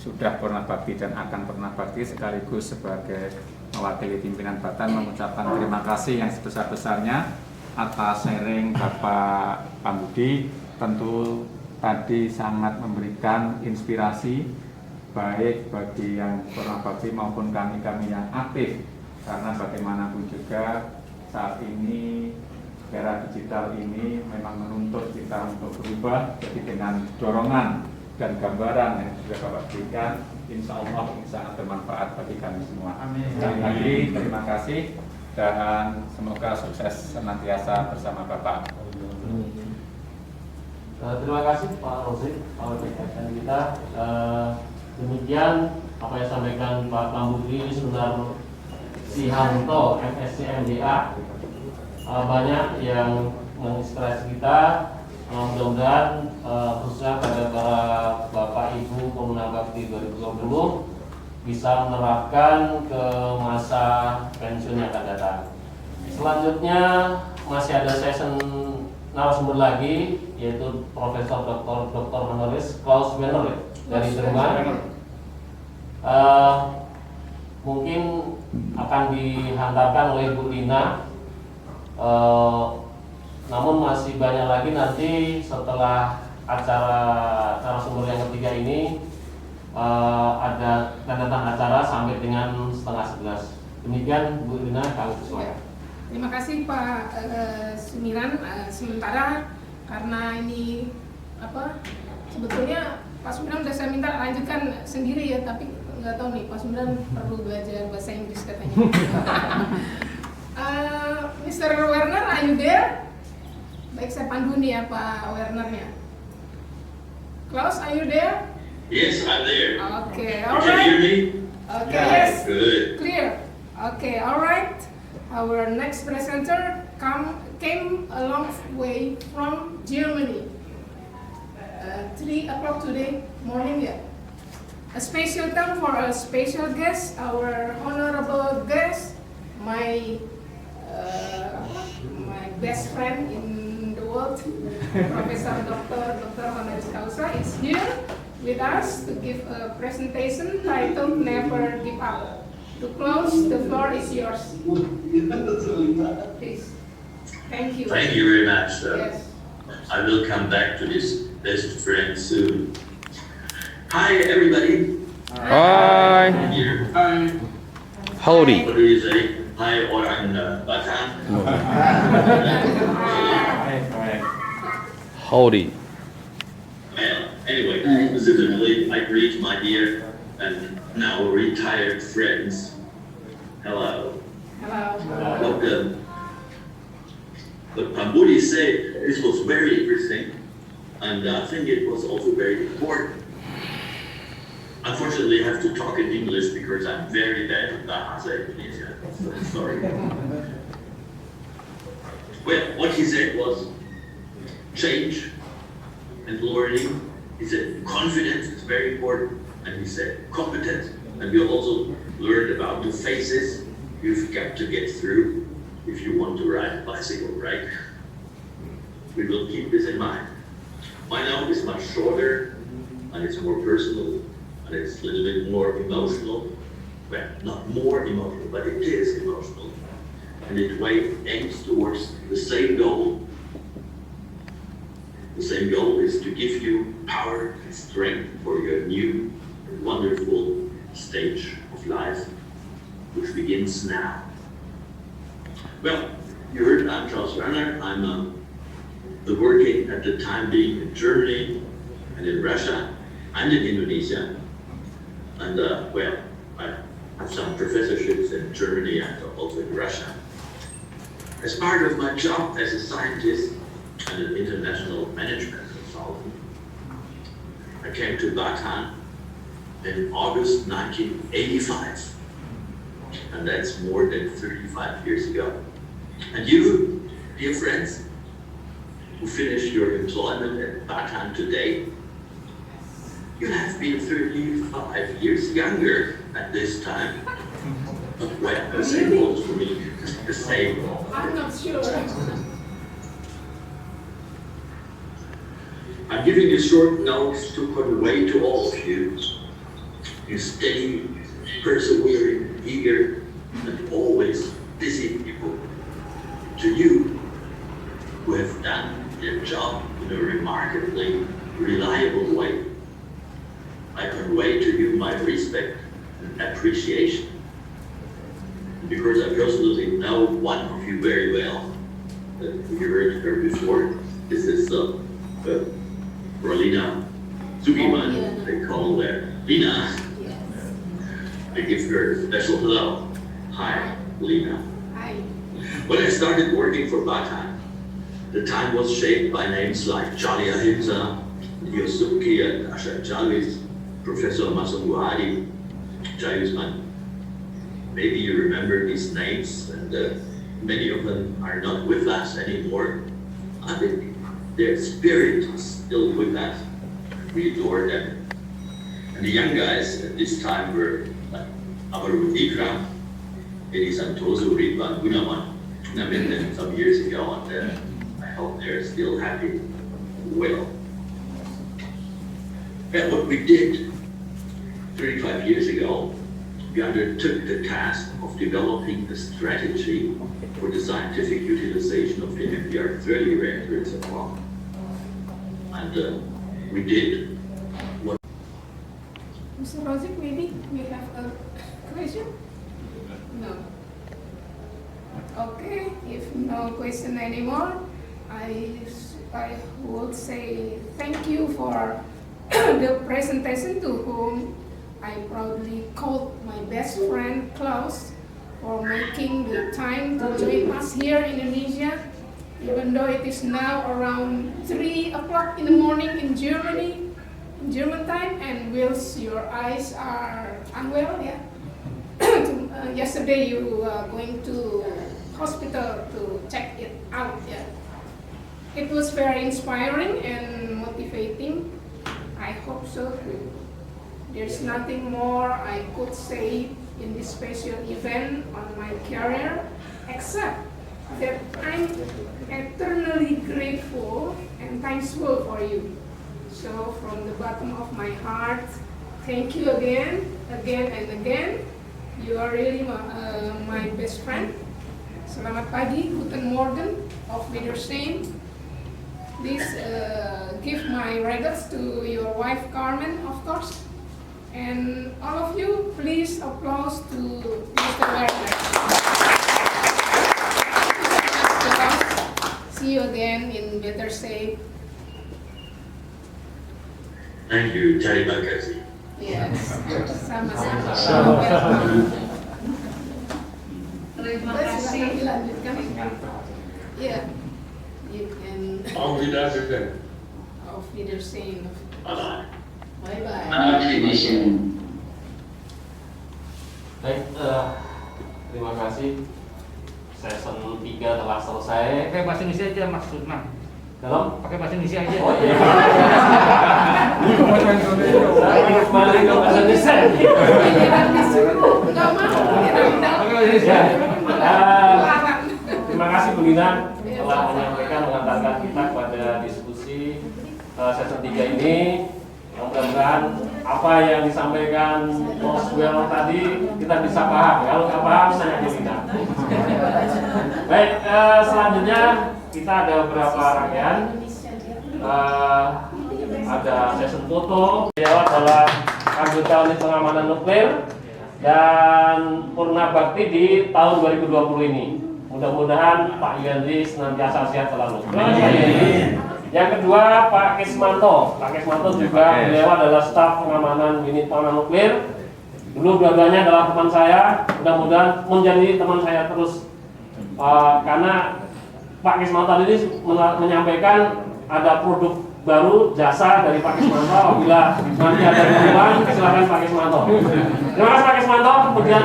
sudah pernah bakti dan akan pernah bakti, sekaligus sebagai mewakili pimpinan Batan mengucapkan terima kasih yang sebesar-besarnya atas sharing Bapak Pambudi. Tentu tadi sangat memberikan inspirasi baik bagi yang pernah bakti maupun kami-kami yang aktif, karena bagaimanapun juga saat ini era digital ini memang menuntut kita untuk berubah. Jadi dengan dorongan dan gambaran yang sudah Bapak berikan, insya Allah ini sangat bermanfaat bagi kami semua. Amin. Sekali lagi terima kasih dan semoga sukses senantiasa bersama Bapak. Terima kasih Pak Rosi, Pak Rekan kita. Demikian apa yang disampaikan Pak Pambudi Sunarsihanto, MSc MDA. Banyak yang menginspirasi kita. Mudah-mudahan khususnya pada para Bapak Ibu Pemenang Bakti 2020 bisa menerapkan ke masa pensiun yang akan datang. Selanjutnya masih ada session narasumber lagi, yaitu Profesor Dr. Honoris Klaus Menner dari Jerman. Mungkin akan dihantarkan oleh Bu Lina. Namun masih banyak lagi nanti setelah acara narasumber yang ketiga ini, ada tanda acara sampai dengan 10:30. Demikian Bu Lina, kami persilakan. Terima kasih Pak Sumiran. Sementara karena ini sebetulnya Pak Sumiran sudah saya minta lanjutkan sendiri ya, tapi nggak tahu nih Pak Sumiran perlu belajar bahasa Inggris katanya. Mr. Werner, are you there? Baik, saya pandu nih ya Pak Wernernya. Klaus, are you there? Yes, I'm there. Okay, You all can hear right. me? Okay, yes, Good. clear. Okay, all right. Our next presenter came a long way from Germany. 3 o'clock today morning, yeah. A special time for a special guest, our honorable guest, my best friend in the world, Professor Dr. Honoris Causa, is here with us to give a presentation titled Never Give Up. To close, the floor is yours. Please. Thank you. Thank you very much. Yes. I will come back to this best friend soon. Hi, everybody. Hi. Here. Howdy. What do you say? Hai orang Batam. Howdy. Well, anyway, specifically, I greet my dear and now retired friends. Hello. Welcome. But Pambudi said this was very interesting, and I think it was also very important. Unfortunately, I have to talk in English because I'm very bad at Bahasa Indonesia. So sorry. Well, what he said was change and learning. He said confidence is very important, and he said competence. And we also learned about the phases you've got to get through if you want to ride a bicycle, right? We will keep this in mind. My note is much shorter, and it's more personal, and it's a little bit more emotional. Well, not more emotional, but it is emotional. And it aims towards the same goal. The same goal is to give you power and strength for your new and wonderful stage of life, which begins now. Well, you heard I'm Charles Werner. I'm working at the time being in Germany and in Russia and in Indonesia. And well, I have some professorships in Germany and also in Russia. As part of my job as a scientist and an international management consultant, I came to Batam in August 1985. And that's more than 35 years ago. And you, dear friends, who finished your employment at Batam today, you have been 35 years younger at this time. Well, the same goes for me. The same. I'm not sure. I'm giving you short notes to convey to all of you, you steady, persevering, eager, and always busy people. To you, who have done their job in a remarkably reliable way, I convey to you my respect and appreciation. And because I personally know one of you very well, you heard her before, this is Rolina Sugiman, they call her Lina. I give her a special hello. Hi, Lina. Hi. When I started working for Batam, the time was shaped by names like Charlie Ahimsa, Yosuke and Asha Jalvis, Professor Masung Hadi, Jayusman. Maybe you remember these names, and many of them are not with us anymore. I think their spirit is still with us. We adore them. And the young guys at this time were Amaru Ikram, Eddie Santoso, Ridwan Gunawan. I met them some years ago, and I hope they're still happy and well. And what we did 35 years ago, we undertook the task of developing a strategy for the scientific utilization of the MPR-30 reactor in Singapore. And we did what... Mr. Rozik, maybe we have a question? No. Okay, if no question anymore, I would say thank you for the presentation, to whom I proudly called my best friend Klaus for making the time to join us here in Indonesia, even though it is now around 3 o'clock in the morning in Germany, in German time, and whilst your eyes are unwell, yeah. Yesterday you were going to hospital to check it out, yeah. It was very inspiring and motivating. I hope so too. There's nothing more I could say in this special event on my career, except that I'm eternally grateful and thankful for you. So from the bottom of my heart, thank you again and again. You are really my best friend. Selamat pagi, guten morgen, auf Wiedersehen. Please give my regards to your wife Carmen, of course. And all of you, please applause to Mr. Werner. see you again in better shape. Thank you, terima kasih. Yes, sama-sama. Terima Silakan kasih. dilanjutkan. Iya. You can Auf Wiedersehen. auf Wiedersehen. Bye. Bye bye. Baik, terima kasih. Season 3 telah selesai. Pakai bahasa Indonesia aja maksudnya. Dalam Pakai bahasa Indonesia aja. oh iya. Saya ingin kembali ke bahasa Indonesia. Enggak mau. Ya. Terima kasih Bu Lina telah menyampaikan mengantarkan kita pada diskusi season 3 ini. Mudah-mudahan apa yang disampaikan Roswell tadi kita bisa paham. Kalau nggak paham, saya Bu Lina. Baik, selanjutnya kita ada beberapa rangkaian. Ada session foto. Beliau adalah anggota unit pengamanan nuklir dan purna bakti di tahun 2020 ini. Mudah-mudahan Pak Yandri senantiasa sehat selalu. Yang kedua Pak Kismanto. Pak Kismanto juga beliau adalah staf pengamanan unit pengamanan nuklir. Dulu dua-duanya adalah teman saya. Mudah-mudahan menjadi teman saya terus. Karena Pak Kismanto ini menyampaikan ada produk baru jasa dari Pak Kismanto. Apabila nanti ada keperluan, silakan Pak Kismanto. Terima kasih Pak Kismanto. Kemudian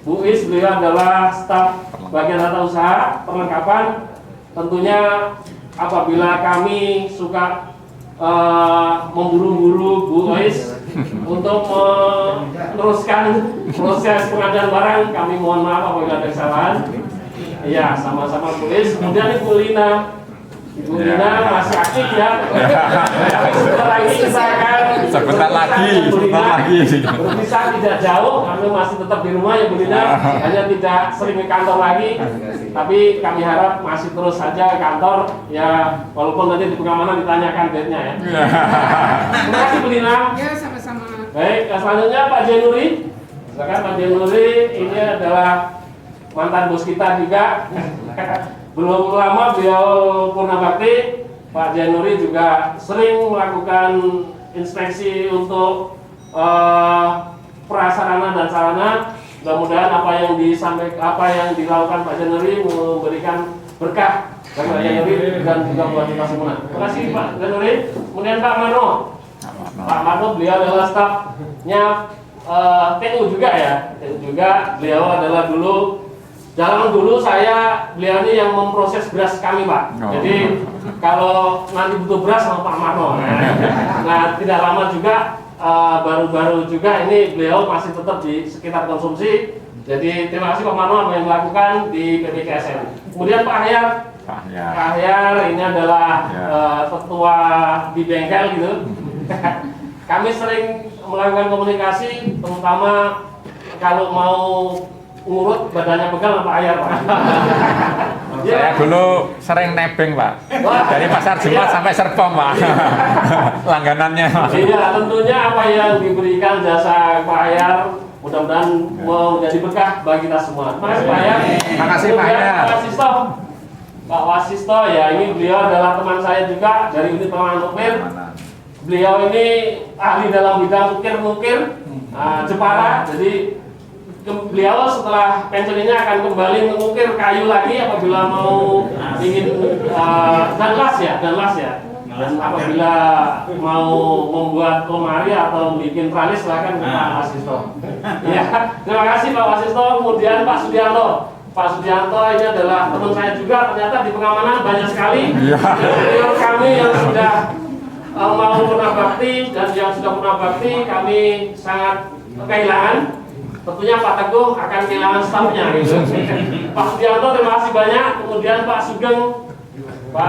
Bu Is beliau adalah staf bagian tata usaha perlengkapan. Tentunya apabila kami suka memburu-buru Bu Is untuk meneruskan proses pengadaan barang, kami mohon maaf apabila ada kesalahan. Iya, sama-sama Bu Is. Kemudian Ibu Lina. Ibu Lina masih aktif ya. Sebentar lagi kita akan sebentar lagi. berpisah tidak jauh, kami masih tetap di rumah ya Bu Lina. Hanya tidak sering ke kantor lagi. Tapi kami harap masih terus saja kantor ya, walaupun nanti di pengamanan ditanyakan bednya ya. Terima kasih Bu Lina. Ya, sama-sama. Baik, selanjutnya Pak Jenuri. Silakan Pak Jenuri, ini adalah mantan bos kita juga. Belum lama beliau purna bakti. Pak Jenuri juga sering melakukan inspeksi untuk prasarana dan sarana. Mudah-mudahan apa yang dilakukan Pak Jenuri memberikan berkah bagi Pak Jenuri dan juga buat kita semua. Terima kasih Pak Jenuri. Kemudian Pak Marno. Pak Marno beliau adalah stafnya TU juga ya. TU juga. Beliau adalah dulu saya beliau ini yang memproses beras kami Pak. Jadi kalau nanti butuh beras sama Pak Marno. Nah tidak lama juga baru-baru juga ini beliau masih tetap di sekitar konsumsi. Jadi terima kasih Pak Marno apa yang melakukan di PPKSN. Kemudian Pak Ahyar ini adalah ketua di bengkel gitu. Kami sering melakukan komunikasi, terutama kalau mau ngurut badannya pegal Pak Ahyar Pak. Saya dulu sering nebeng Pak. Dari Pasar Jumat sampai Serpong Pak. Langganannya. Iya, tentunya apa yang diberikan jasa Pak Ahyar mudah-mudahan menjadi berkah bagi kita semua. Terima kasih Pak Ahyar. Terima kasih Pak Ahyar. Pak Wasisto ya, ini beliau adalah teman saya juga dari unit pengamanan nuklir. Beliau ini ahli dalam bidang ukir-ukir Jepara. Jadi beliau setelah pensiun ini akan kembali mengukir kayu lagi apabila mau ingin dan las ya. Dan apabila mau membuat lemari atau bikin tralis silahkan ke Pak Wasisto. Ya, terima kasih Pak Wasisto. Kemudian Pak Sudianto. Pak Sudianto ini adalah teman saya juga. Ternyata di pengamanan banyak sekali senior kami yang sudah mau purna bakti dan yang sudah purna bakti kami sangat kehilangan. Tentunya Pak Teguh akan kehilangan stafnya gitu. Pak Sudianto terima kasih banyak. Kemudian Pak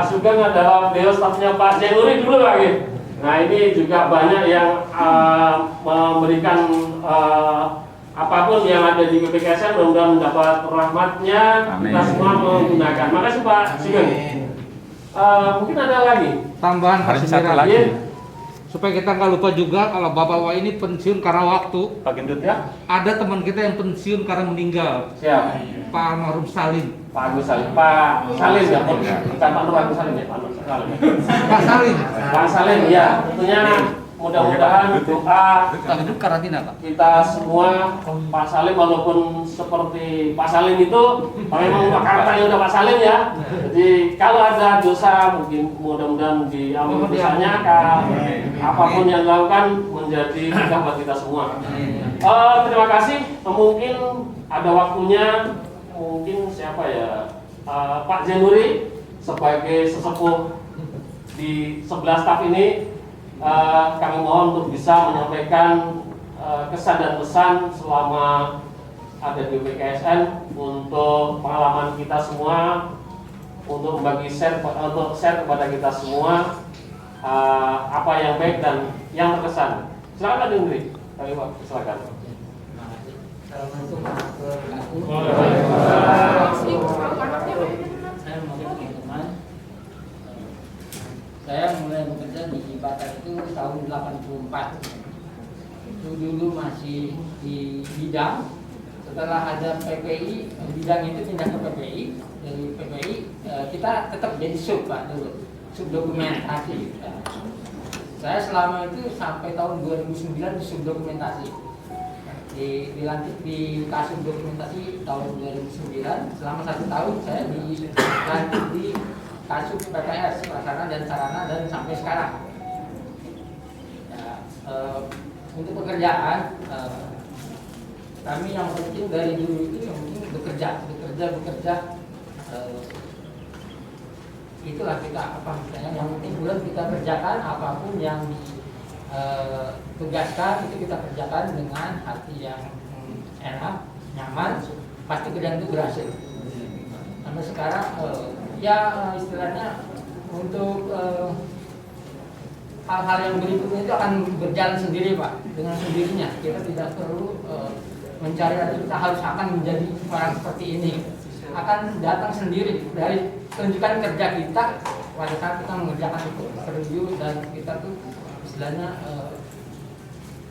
Sugeng adalah beliau stafnya Pak Jenuri dulu lagi. Nah ini juga banyak yang memberikan apapun yang ada di PPKSN mudah-mudahan mendapat rahmatnya. Kita semua menggunakan. Makasih Pak Sugeng. Mungkin ada lagi tambahan satu lagi. supaya kita nggak lupa juga kalau bapak-bapak ini pensiun karena waktu. Pak Gendut ya. Ada teman kita yang pensiun karena meninggal. Siap. Pak Almarhum Salim. Pak Agus Salim. Pak Salim ya, bukan Pak Nur Agus Salim ya, Pak Nur Salim. Pak Salim. Pak Salim ya. Tentunya mudah-mudahan doa Hidup karantina Pak. kita semua, Pak Salim walaupun seperti Pak Salim itu memang karakternya udah Pak Salim ya. Jadi kalau ada dosa mungkin mudah-mudahan diampuni dosanya, apapun yang dilakukan menjadi berkah buat kita semua. Terima kasih. Mungkin ada waktunya, mungkin siapa ya, Pak Januri sebagai sesepuh di sebelah staf ini, kami mohon untuk bisa menyampaikan kesan dan pesan selama ada di BKSN untuk pengalaman kita semua, untuk membagi share kepada kita semua apa yang baik dan yang terkesan. Silakan Pak Januri. Kami silakan. Assalamualaikum warahmatullahi wabarakatuh. Saya mau teman-teman. Saya mulai bekerja di Batak itu tahun 84. Itu dulu masih di bidang. Setelah ada PPI, bidang itu pindah ke PPI. Dari PPI kita tetap jadi sub Pak dulu, sub dokumentasi. Saya selama itu sampai tahun 2009 di sub dokumentasi. Dilantik di Kasub dokumentasi tahun 2009. Selama 1 tahun saya dilantik di Kasub PPS, Prasarana dan Sarana, dan sampai sekarang. Ya, untuk pekerjaan, kami yang penting dari dulu itu yang penting bekerja. Itulah kita apa misalnya yang penting bulan kita kerjakan apapun yang tugaskan itu kita kerjakan dengan hati yang enak, nyaman, pasti kerjaan itu berhasil. Sampai sekarang ya istilahnya untuk hal-hal yang berikutnya itu akan berjalan sendiri Pak, dengan sendirinya. Kita tidak perlu mencari atau kita harus akan menjadi orang seperti ini. Akan datang sendiri dari tunjukkan kerja kita pada saat kita mengerjakan itu review, dan kita tuh istilahnya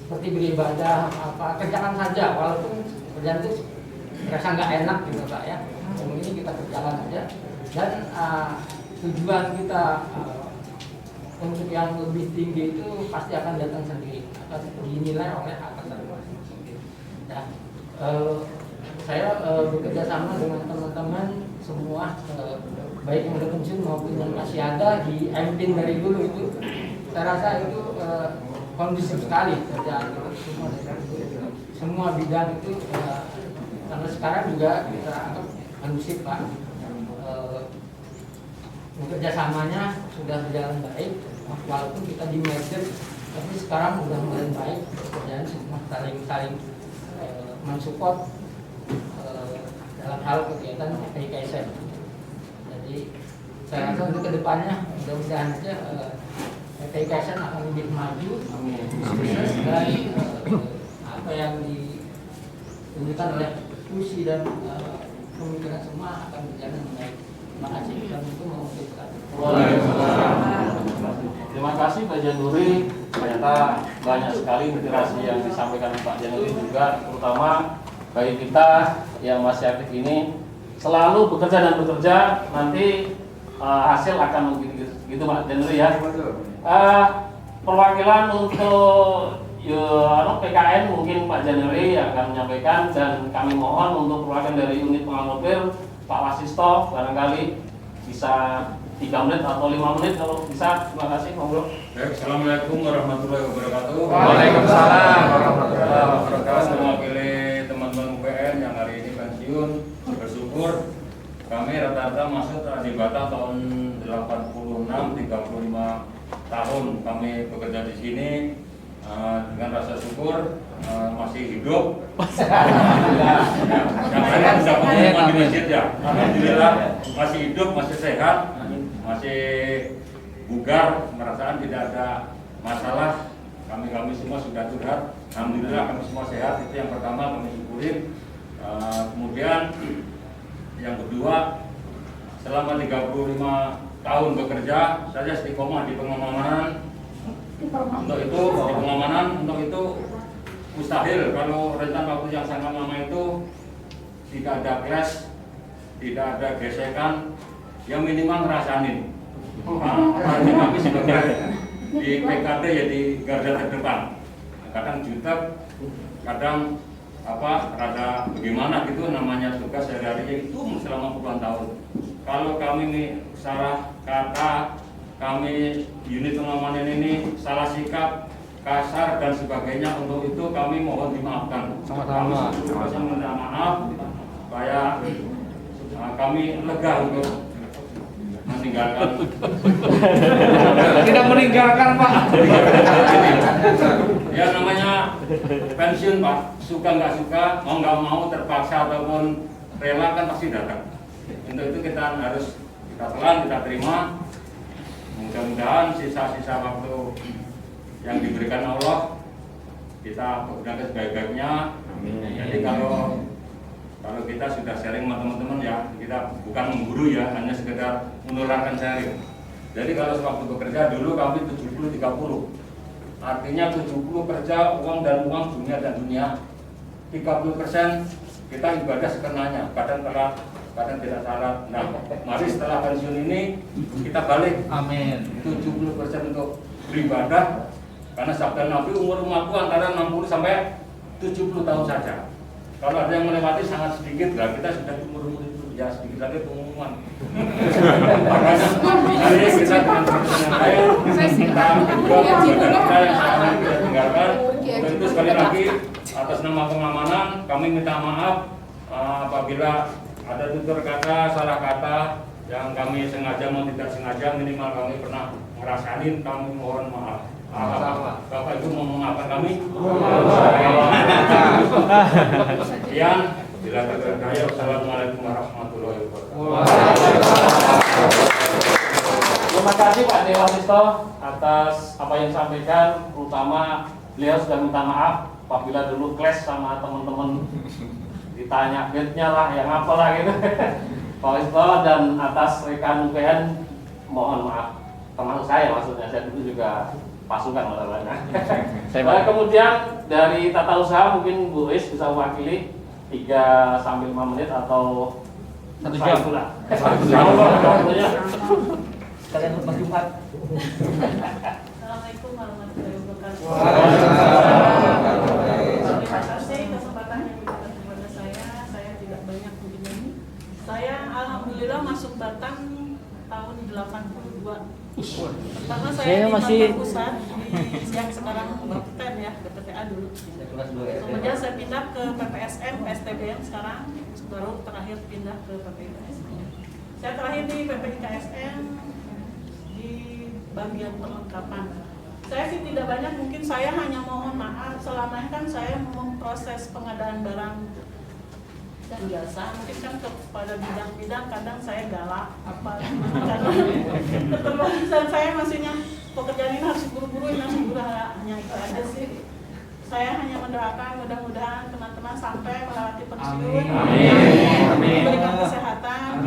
seperti beribadah apa, kerjakan saja walaupun kerjaan itu terasa nggak enak gitu Pak ya. Ini kita kerjakan aja, dan tujuan kita untuk yang lebih tinggi itu pasti akan datang sendiri, akan dinilai oleh atasan. Nah, saya bekerja sama dengan teman-teman semua, baik yang udah pensiun maupun yang masih ada di MPIN dari dulu itu. Saya rasa itu kondusif sekali kerjaan semua bidang itu, sampai sekarang juga kita anggap kondusif Pak. Bekerja samanya sudah berjalan baik, walaupun kita di merger, tapi sekarang sudah mulai baik. Pekerjaan semua saling mensupport dalam hal kegiatan PKSN. Jadi saya rasa untuk kedepannya mudah-mudahan aja PKSN akan lebih maju, sukses dari apa yang ditunjukkan oleh Pusi dan pemikiran semua akan berjalan dengan baik. Terima kasih dan itu mewakilkan. Terima kasih Pak Januri. Ternyata banyak sekali inspirasi yang disampaikan Pak Januri juga, terutama bagi kita yang masih aktif ini selalu bekerja dan bekerja, nanti hasil akan begitu gitu Pak Januri ya. Perwakilan untuk PKN mungkin Pak Januri akan menyampaikan, dan kami mohon untuk perwakilan dari unit pengamal Pak Wasisto barangkali bisa 3 menit atau 5 menit kalau bisa. Terima kasih, ngobrol. Baik, Assalamualaikum warahmatullahi wabarakatuh. Waalaikumsalam warahmatullahi wabarakatuh. Mewakili teman-teman UPN yang hari ini pensiun, bersyukur kami rata-rata masuk di Batak tahun 86, 35 tahun kami bekerja di sini. Dengan rasa syukur masih hidup. Yang bisa pengumuman di masjid ya. Alhamdulillah masih hidup, masih sehat, masih bugar, merasakan tidak ada masalah. Kami semua sudah curhat. Alhamdulillah kami semua sehat. Itu yang pertama kami syukurin. Kemudian yang kedua, selama 35 tahun bekerja, saya istiqomah di pengamanan. Untuk itu di pengamanan, untuk itu mustahil kalau rentan waktu yang sangat lama itu tidak ada clash, tidak ada gesekan, yang minimal ngerasanin. Artinya kami sebagai di PKD ya di garda terdepan, kadang jutek, kadang rada bagaimana gitu, namanya tugas sehari-hari itu selama puluhan tahun. Kalau kami nih salah kata, kami unit pengamanan ini salah sikap, kasar dan sebagainya, untuk itu kami mohon dimaafkan. Sama-sama. Kami minta maaf supaya kami lega untuk meninggalkan. Tidak meninggalkan, Pak. Ya namanya pensiun, Pak. Suka nggak suka, mau nggak mau, terpaksa ataupun rela kan pasti datang. Untuk itu kita harus telan, kita terima. Mudah-mudahan sisa-sisa waktu yang diberikan Allah kita gunakan sebaik-baiknya. Jadi kalau kita sudah sharing sama teman-teman ya, kita bukan mengguru ya, hanya sekedar menularkan sharing. Jadi kalau sewaktu bekerja dulu kami 70-30. Artinya 70 kerja uang dan uang, dunia dan dunia. 30% kita ibadah sekenanya, kadang telat, kadang tidak salah. Nah, mari setelah pensiun ini kita balik. Amin. 70% untuk beribadah, karena sabda Nabi umur umatku antara 60 sampai 70 tahun saja. Kalau ada yang melewati sangat sedikit, lah kita sudah umur itu ya sedikit lagi pengumuman. Makanya hari kita dengan teman-teman yang lain, kita juga kita yang sekarang kita tinggalkan. Untuk itu sekali lagi atas nama pengamanan kami minta maaf apabila ada tutur kata, salah kata yang kami sengaja maupun tidak sengaja, minimal kami pernah ngerasain, kami mohon maaf. Bapak Ibu mau memaafkan kami? Sekian, bila terkaya, wassalamualaikum warahmatullahi wabarakatuh. Terima kasih Pak Dewasisto atas apa yang disampaikan, terutama beliau sudah minta maaf apabila dulu clash sama teman-teman, ditanya bednya lah, yang apalah gitu. Pak Wisto, dan atas rekan UPN mohon maaf, teman saya maksudnya, saya dulu juga pasukan masalahnya. Kemudian dari tata usaha mungkin Bu Is bisa mewakili 3 sampai 5 menit atau 1 jam pula. Kalian Mas Jumat. Assalamualaikum warahmatullahi wabarakatuh. Terima kasih kesempatan yang diberikan kepada saya. Saya tidak banyak begini. Saya alhamdulillah masuk Batam tahun 82. Pertama saya di kantor pusat yang sekarang BPTN ya, BPTA dulu. Kemudian saya pindah ke PPSM, PSTBM sekarang, baru terakhir pindah ke PPIKSM. Saya terakhir di PPIKSM di bagian perlengkapan. Saya sih tidak banyak, mungkin saya hanya mohon maaf, selama ini kan saya memproses pengadaan barang dan jasa, mungkin kan kepada bidang-bidang kadang saya galak karena keterbatasan saya maksudnya pekerjaan ini harus buru-buru, hanya itu aja sih. Saya hanya mendoakan mudah-mudahan teman-teman sampai melewati pensiun, diberikan kesehatan.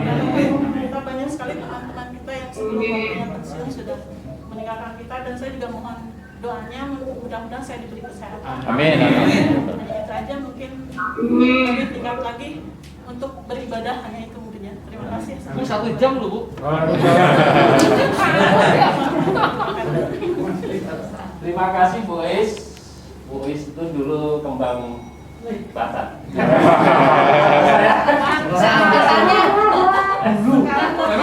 Kita banyak sekali teman-teman kita yang sebelum waktunya pensiun sudah meninggalkan kita, dan saya juga mohon doanya mudah-mudahan saya diberi kesehatan. Amin. Itu aja mungkin tinggal lagi untuk beribadah, hanya itu mungkin ya. Terima kasih. 1 jam loh, Bu. Terima kasih Bu Is. Bu Is itu dulu kembang Batak.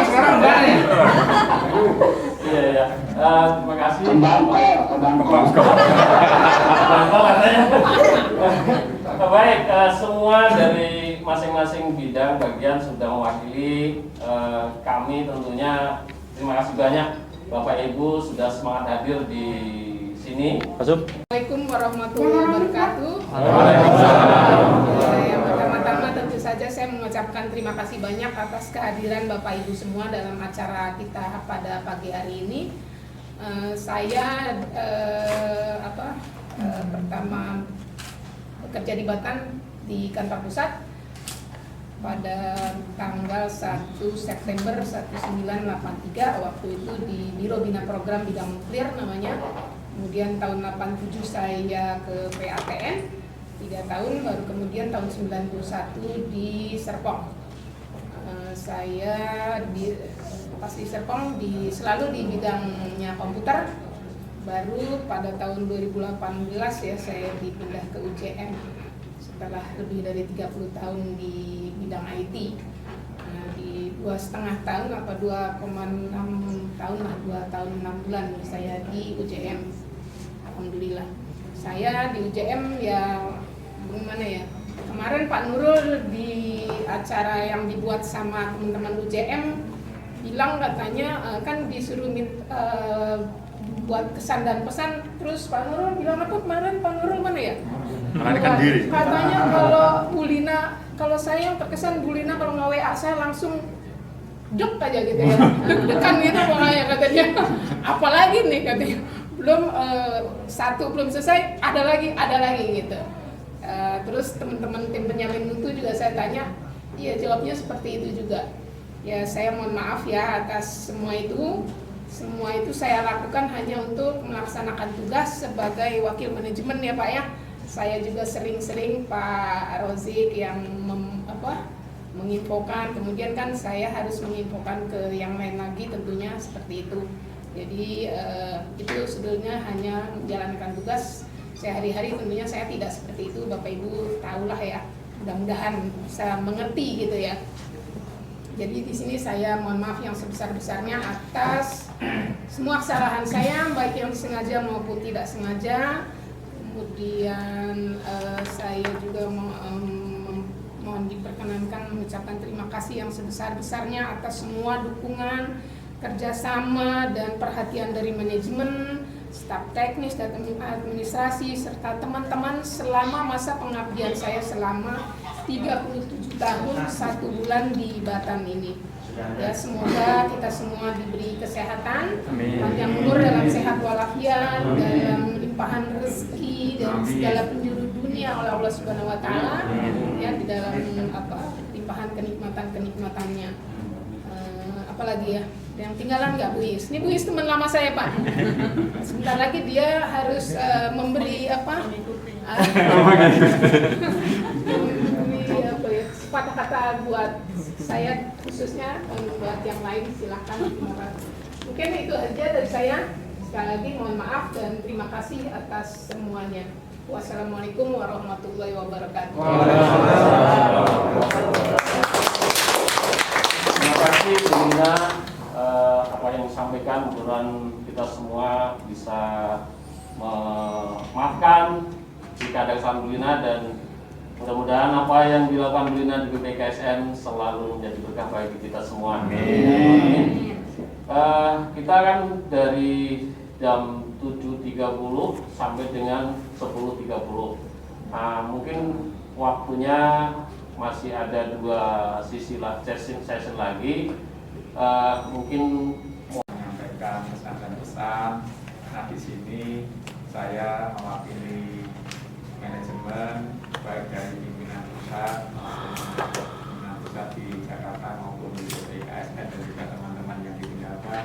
Sekarang enggak nih. Iya. Terima kasih. Kembang. Baik, semua dari masing-masing bidang bagian sudah mewakili kami, tentunya terima kasih banyak Bapak Ibu sudah semangat hadir di sini. Assalamualaikum warahmatullahi wabarakatuh. Yang pertama-tama tentu saja saya mengucapkan terima kasih banyak atas kehadiran Bapak Ibu semua dalam acara kita pada pagi hari ini. Saya pertama bekerja di Batam di kantor pusat pada tanggal 1 September 1983, waktu itu di Biro Bina Program Bidang Nuklir namanya. Kemudian tahun 87 saya ke PATN 3 tahun, baru kemudian tahun 91 di Serpong. Saya pas di Serpong selalu di bidangnya komputer. Baru pada tahun 2018 ya saya dipindah ke UJM setelah lebih dari 30 tahun di bidang IT. Di 2,5 tahun apa 2,6 tahun lah, 2 tahun 6 bulan saya di UJM. Alhamdulillah. Saya di UJM ya gimana ya? Kemarin Pak Nurul di acara yang dibuat sama teman-teman UJM bilang katanya kan disuruh buat kesan dan pesan, terus Pak Nurul bilang apa kemarin? Pak Nurul mana ya? Melarikan diri. Katanya kalau Bulina, kalau saya yang terkesan Bulina kalau nge-WA saya langsung dek aja gitu ya, deg-degan gitu pokoknya katanya. Apalagi nih katanya, belum satu belum selesai, ada lagi gitu. Terus teman-teman tim penyalin mutu juga saya tanya, iya jawabnya seperti itu juga. Ya saya mohon maaf ya atas semua itu. Semua itu saya lakukan hanya untuk melaksanakan tugas sebagai wakil manajemen ya Pak ya. Saya juga sering-sering Pak Rozik yang menginfokan, kemudian kan saya harus menginfokan ke yang lain lagi tentunya seperti itu. Jadi itu sebetulnya hanya menjalankan tugas sehari-hari, tentunya saya tidak seperti itu, Bapak Ibu tahulah ya, mudah-mudahan bisa mengerti gitu ya. Jadi di sini saya mohon maaf yang sebesar-besarnya atas semua kesalahan saya, baik yang sengaja maupun tidak sengaja. Kemudian saya juga mohon diperkenankan mengucapkan terima kasih yang sebesar-besarnya atas semua dukungan, kerjasama dan perhatian dari manajemen, staf teknis dan administrasi serta teman-teman selama masa pengabdian saya selama 37 tahun 1 bulan di Batam ini. Ya semoga kita semua diberi kesehatan, panjang umur dalam sehat walafiat, dalam limpahan rezeki dan segala penjuru dunia oleh Allah Subhanahu Wa Taala, ya di dalam limpahan kenikmatan-kenikmatannya. Apalagi ya, yang tinggalan nggak Bu Is? Ini Bu Is teman lama saya Pak. Sebentar lagi dia harus memberi kata-kata buat saya khususnya, buat yang lain silahkan. Mungkin itu aja dari saya. Sekali lagi mohon maaf dan terima kasih atas semuanya. Wassalamualaikum warahmatullahi wabarakatuh. Terima kasih Bunda, apa yang disampaikan, mudah-mudahan kita semua bisa memaafkan jika ada kesalahan Bulina, dan mudah-mudahan apa yang dilakukan Bulina di BPKSN selalu menjadi berkah bagi kita semua. Amin. Kita kan dari jam 7.30 sampai dengan 10.30. Mungkin waktunya masih ada 2 session lagi. Mungkin mau menyampaikan pesan dan pesan. Nah di sini saya mewakili manajemen baik dari pimpinan pusat di Jakarta maupun di BPKSN dan juga teman-teman yang ditinggalkan.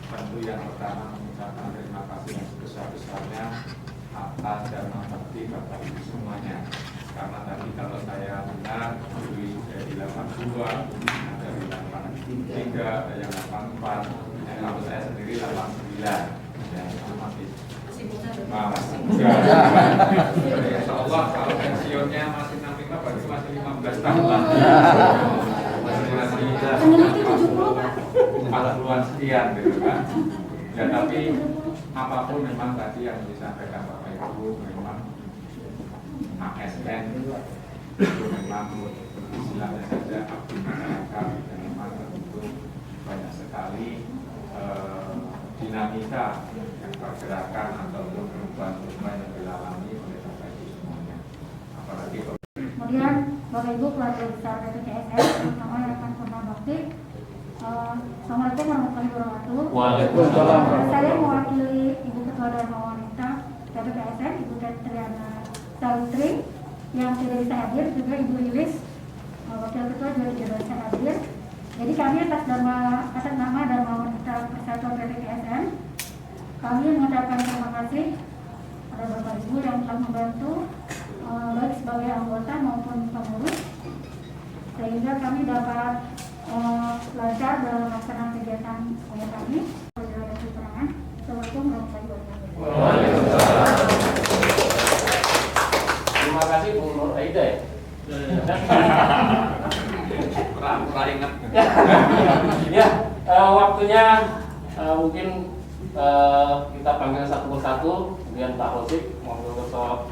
Tentu yang pertama mengucapkan terima kasih yang sebesar-besarnya atas dan mengerti Bapak Ibu semuanya. Karena tadi kalau saya benar, Dwi sudah di 82, ada di 83, ada yang 84, yang kalau saya sendiri 89. Ya, masih muda. Insya Allah kalau pensiunnya masih 65, berarti masih 15 tahun lagi. Masih 40-an sekian gitu kan. Ya tapi apapun memang tadi yang disampaikan Bapak Ibu, memang ASN itu memang istilahnya saja abdi masyarakat, dan memang tentu banyak sekali dinamika yang pergerakan ataupun perubahan-perubahan yang dialami oleh Bapak Ibu semuanya. Apalagi kemudian Bapak Ibu keluarga besar BPKSN, terutama rekan Purna Bakti. Assalamualaikum warahmatullahi wabarakatuh. Waalaikumsalam. Saya mewakili Ibu Ketua Dharma Wanita BPKSN, Ibu Triana Sawitri, yang tidak bisa hadir, juga Ibu Lilis, Wakil Ketua juga tidak bisa hadir. Jadi kami atas nama Dharma Wanita Persatuan BPKSN, kami mengucapkan terima kasih pada Bapak Ibu yang telah membantu baik sebagai anggota maupun pengurus, sehingga kami dapat lancar dalam melaksanakan kegiatan kami. Assalamualaikum warahmatullahi wabarakatuh. Terima kasih Bu Nur Aida ya. Pernah ingat. Ya, waktunya mungkin kita panggil satu persatu, kemudian Pak Rosik mau bersoal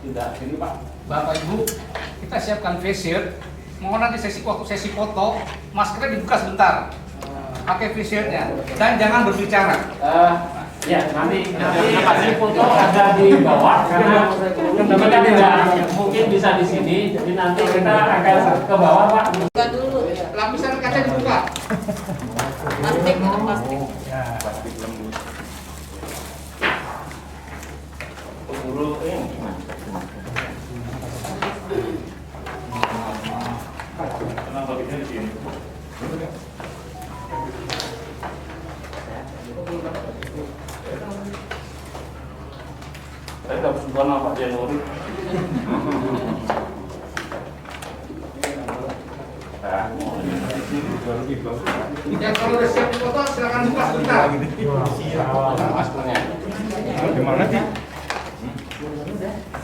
tidak sini Pak. Bapak Ibu, kita siapkan face shield. Mohon nanti waktu sesi foto, maskernya dibuka sebentar. Pakai face shieldnya dan jangan berbicara. Ya, nanti kasih foto ada di bawah karena kita tidak mungkin bisa di sini, jadi nanti kita akan ke bawah Pak. Buka dulu. Lapisan kaca dibuka. Plastik, plastik. Plastik lembut. Guru ini gimana? Kenapa kita di sini? Saya dapat suara Pak Januri. Dan kalau udah siap foto, silakan buka sebentar. Maskernya. Gimana sih?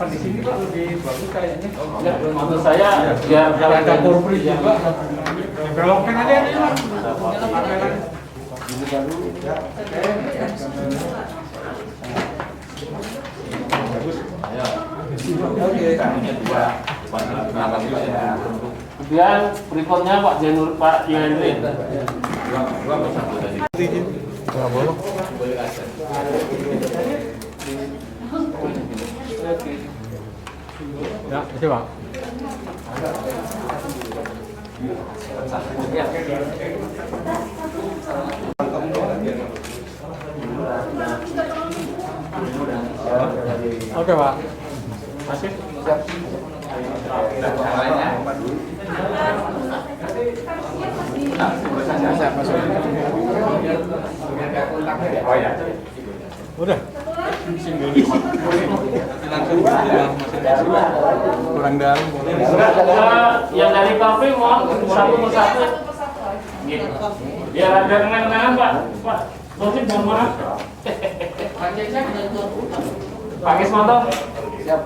Di sini Pak lebih bagus kayaknya. Ya, maksud saya biar jalan ada korpri juga. Belokkan aja ini Pak. Ini baru ya. Bagus. Ya. Oke. Kemudian berikutnya Pak Janur, Pak Yandri. Ya, itu Pak. Oke Pak. Masih? Oh ya. Udah. Kurang dalam. Yang dari kafe mohon satu persatu. Biar ada kenang-kenangan Pak. Pak, Rosik mohon maaf. Pak Kismanto. Siap.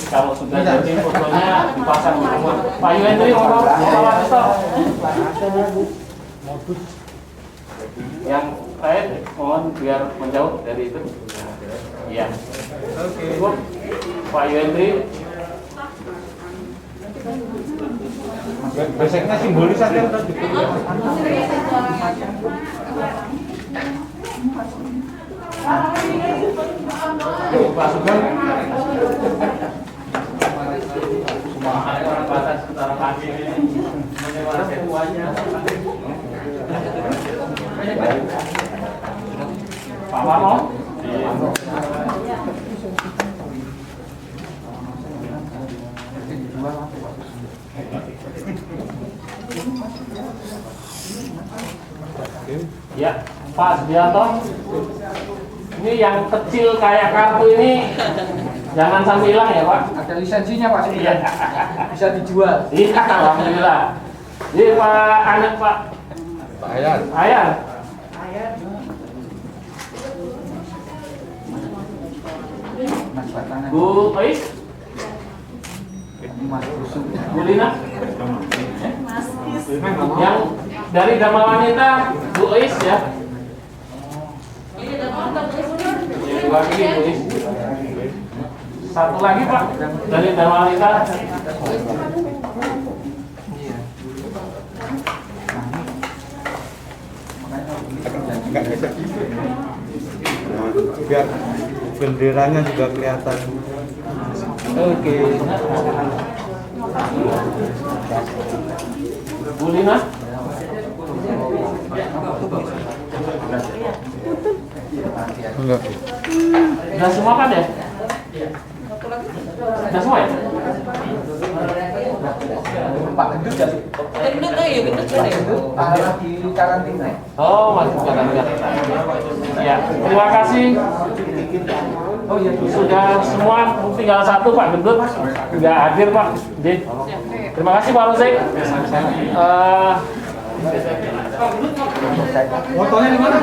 Kalau sudah jadi fotonya dipasang di rumah. Pak Yandri mau yang lain mohon biar menjauh dari itu. Iya. Oke. Pak Yandri. Biasanya simbolis aja tadi. Pak Sugeng. Semua orang batas sementara pagi ini menyewa semuanya. Pak Marno. Ya, Pak Sugianto. Ini yang kecil kayak kartu ini jangan sampai hilang ya Pak. Ada lisensinya Pak. Iya. Bisa dijual. Iya, alhamdulillah. Jadi Pak anak Pak Ayan. Ayan. Bu Ais. Bu Lina. Yang dari Dharma Wanita Bu Ais ya. Dua lagi Bu Ais. Satu lagi Pak dari Dharma Wanita. Enggak bisa gitu. Biar benderanya juga kelihatan. Oke. Bu Lina. Enggak. Udah semua kan ya? Udah semua ya? Pak Gendut jadi. Gendut ya, gendut kan ya. Lagi karantina. Oh, masih karantina. Ya, terima kasih. Oh iya, Sudah semua, tinggal satu Pak Gendut nggak hadir Pak. Jadi, terima kasih Pak Rosi. Fotonya di mana?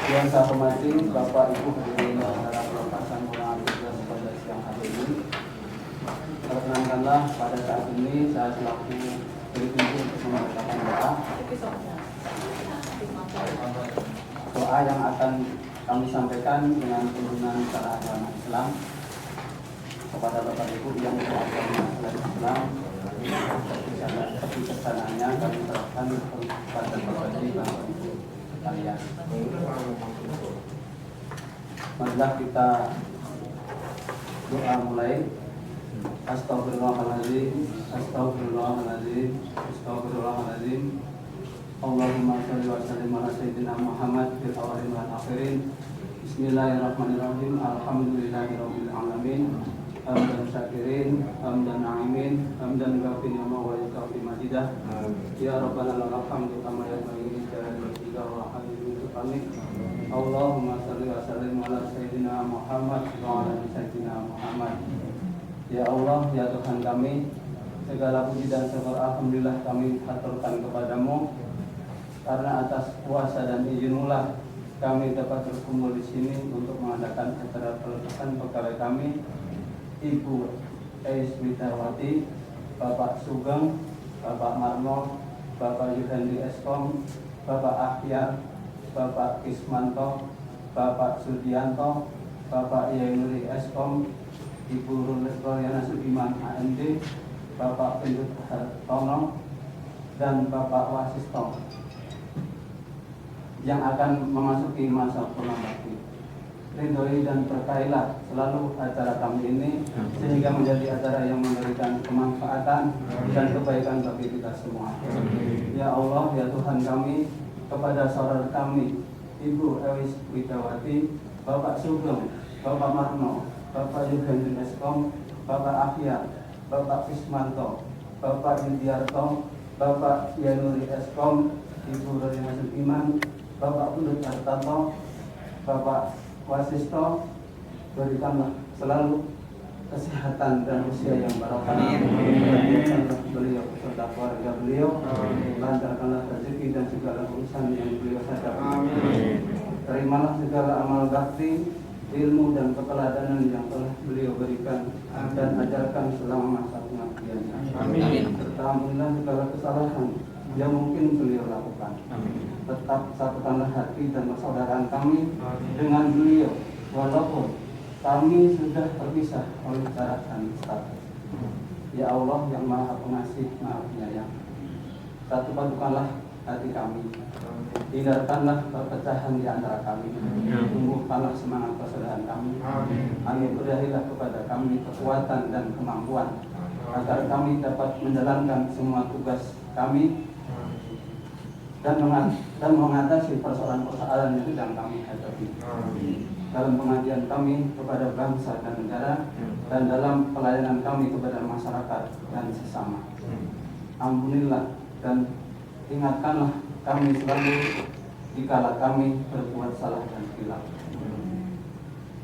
Yang saya hormati Bapak Ibu hadirin dalam pelepasan bola tugas pada siang hari ini. Perkenankanlah pada saat ini saya selaku berkunjung untuk membacakan doa. Doa yang akan kami sampaikan dengan turunan cara agama Islam kepada Bapak Ibu yang beragama Islam. Kebijaksanaannya kami terapkan kepada Bapak Ibu sekalian. Marilah kita doa mulai. Astagfirullahaladzim, astagfirullahaladzim, astagfirullahaladzim. Allahumma sholli wa sallim ala sayyidina Muhammad fil awwalin wal akhirin. Bismillahirrahmanirrahim. Alhamdulillahirabbil alamin. Hamdan syakirin, hamdan na'imin, hamdan ghafin yama wa yukafi majidah. Ya Rabbana lakal hamdu kama yanbaghi jalali wajhika wa hamdu subhanik. Allahumma sholli wa sallim ala sayyidina Muhammad wa ala sayyidina Muhammad. Ya Allah, ya Tuhan kami, segala puji dan syukur alhamdulillah kami haturkan kepadamu, karena atas kuasa dan izin-Mu kami dapat berkumpul di sini untuk mengadakan acara pelepasan pegawai kami, Ibu Eis Widawati, Bapak Sugeng, Bapak Marno, Bapak Yuhendi Eskom, Bapak Ahyar, Bapak Kismanto, Bapak Sudianto, Bapak Yainuri Eskom, Ibu Rolyana Sudiman AMD, Bapak Pendut Hartono, dan Bapak Wasisto yang akan memasuki masa purnabakti. Ridhoi dan berkailah selalu acara kami ini sehingga menjadi acara yang memberikan kemanfaatan dan kebaikan bagi kita semua. Ya Allah, ya Tuhan kami, kepada saudara kami Ibu Eis Widawati, Bapak Sugeng, Bapak Marno, Bapak Yuhendi Eskom, Bapak Ahyar, Bapak Kismanto, Bapak Yudiarto, Bapak Yanuri Eskom, Ibu Rolyana Sudiman, Bapak Pendut Hartono, Bapak Wasisto, berikanlah selalu kesehatan dan usia yang barokah. Beliau beserta keluarga beliau, lancarkanlah rezeki dan segala urusan yang beliau hadapi. Terimalah segala amal bakti, ilmu dan keteladanan yang telah beliau berikan dan ajarkan selama masa pengabdiannya. Serta ampunilah segala kesalahan yang mungkin beliau lakukan. Tetap satukanlah hati dan persaudaraan kami dengan beliau, walaupun kami sudah terpisah oleh jarak dan status. Ya Allah yang Maha Pengasih, Maha Penyayang, satu padukanlah hati kami, hindarkanlah perpecahan di antara kami, tumbuhkanlah semangat persaudaraan kami. Anugerahilah kepada kami kekuatan dan kemampuan agar kami dapat menjalankan semua tugas kami dan mengatasi persoalan-persoalan yang sedang kami hadapi dalam pengabdian kami kepada bangsa dan negara dan dalam pelayanan kami kepada masyarakat dan sesama. Ampunilah dan ingatkanlah kami selalu dikala kami berbuat salah dan hilaf.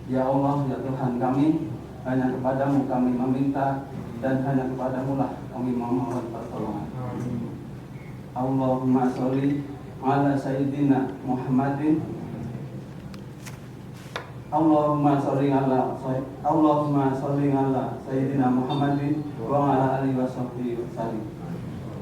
Ya Allah, ya Tuhan kami, hanya kepadamu kami meminta dan hanya kepadamu lah kami memohon pertolongan. Allahumma sholli ala sayyidina Muhammadin. Allahumma sholli ala sayyidina Muhammadin wa ala alihi wa sahbihi wasallim.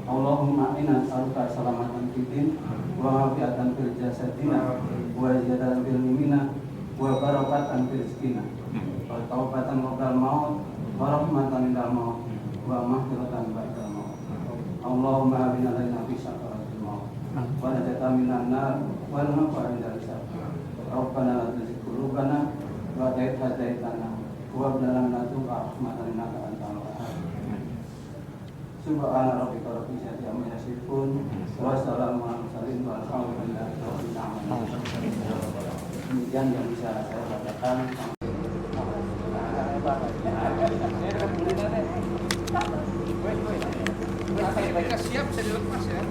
Allahumma inna nas'aluka salamatan fid din wa afiatan fil jasadina wa ziyadatan fil ilmina wa barakatan fil rizqina wa taubatan qabla al-maut wa rahmatan indal maut wa maghfiratan ba'dal maut. Allahumma bina lana fi sakaratil maut wa najata minan nar wa nafa indal hisab. Rabbana la tuzigh qulubana ba'da idh hadaytana wa hab lana min rahmatan innaka antal wahhab. Subhana rabbika rabbil izzati amma yasifun wa salamun alal mursalin walhamdulillahi rabbil alamin. Demikian yang bisa saya bacakan. maskernya siap bisa dilepas ya.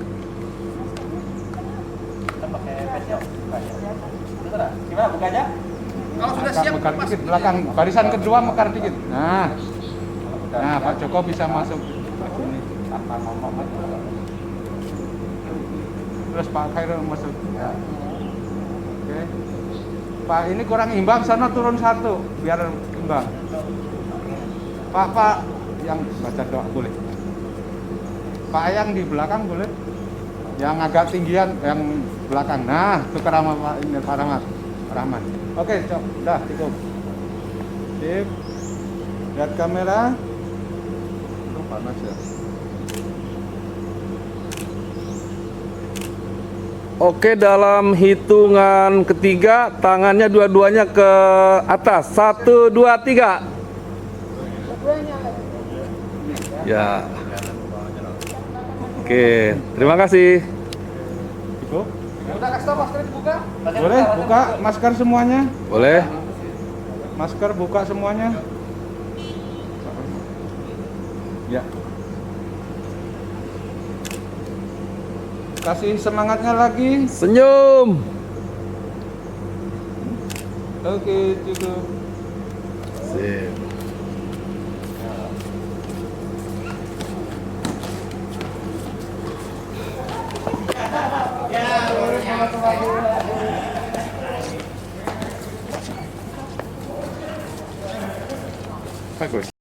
Kita pakai facial. Gimana bukanya? Kalau sudah siap Mekar lepas. dikit, belakang barisan kedua mekar dikit. Nah, Pak Joko bisa masuk ke sini tanpa ngomong. Terus Pak Khairul masuk. Ya. Oke. Pak, ini kurang imbang, sana turun satu biar imbang. Pak yang baca doa boleh. Pak yang di belakang boleh. Yang agak tinggian yang belakang. Nah, tukar sama Pak ini Pak Rahman. Oke, udah cukup. Sip. Lihat kamera. Oh, panas ya. Oke, dalam hitungan ketiga, tangannya dua-duanya ke atas. 1, 2, 3. Ya. Oke, terima kasih. Cukup? Udah kasih tau masker dibuka? Boleh buka masker semuanya? Boleh. Masker buka semuanya? Ya. Kasih semangatnya lagi. Senyum. Oke, cukup. Sip. Bagus.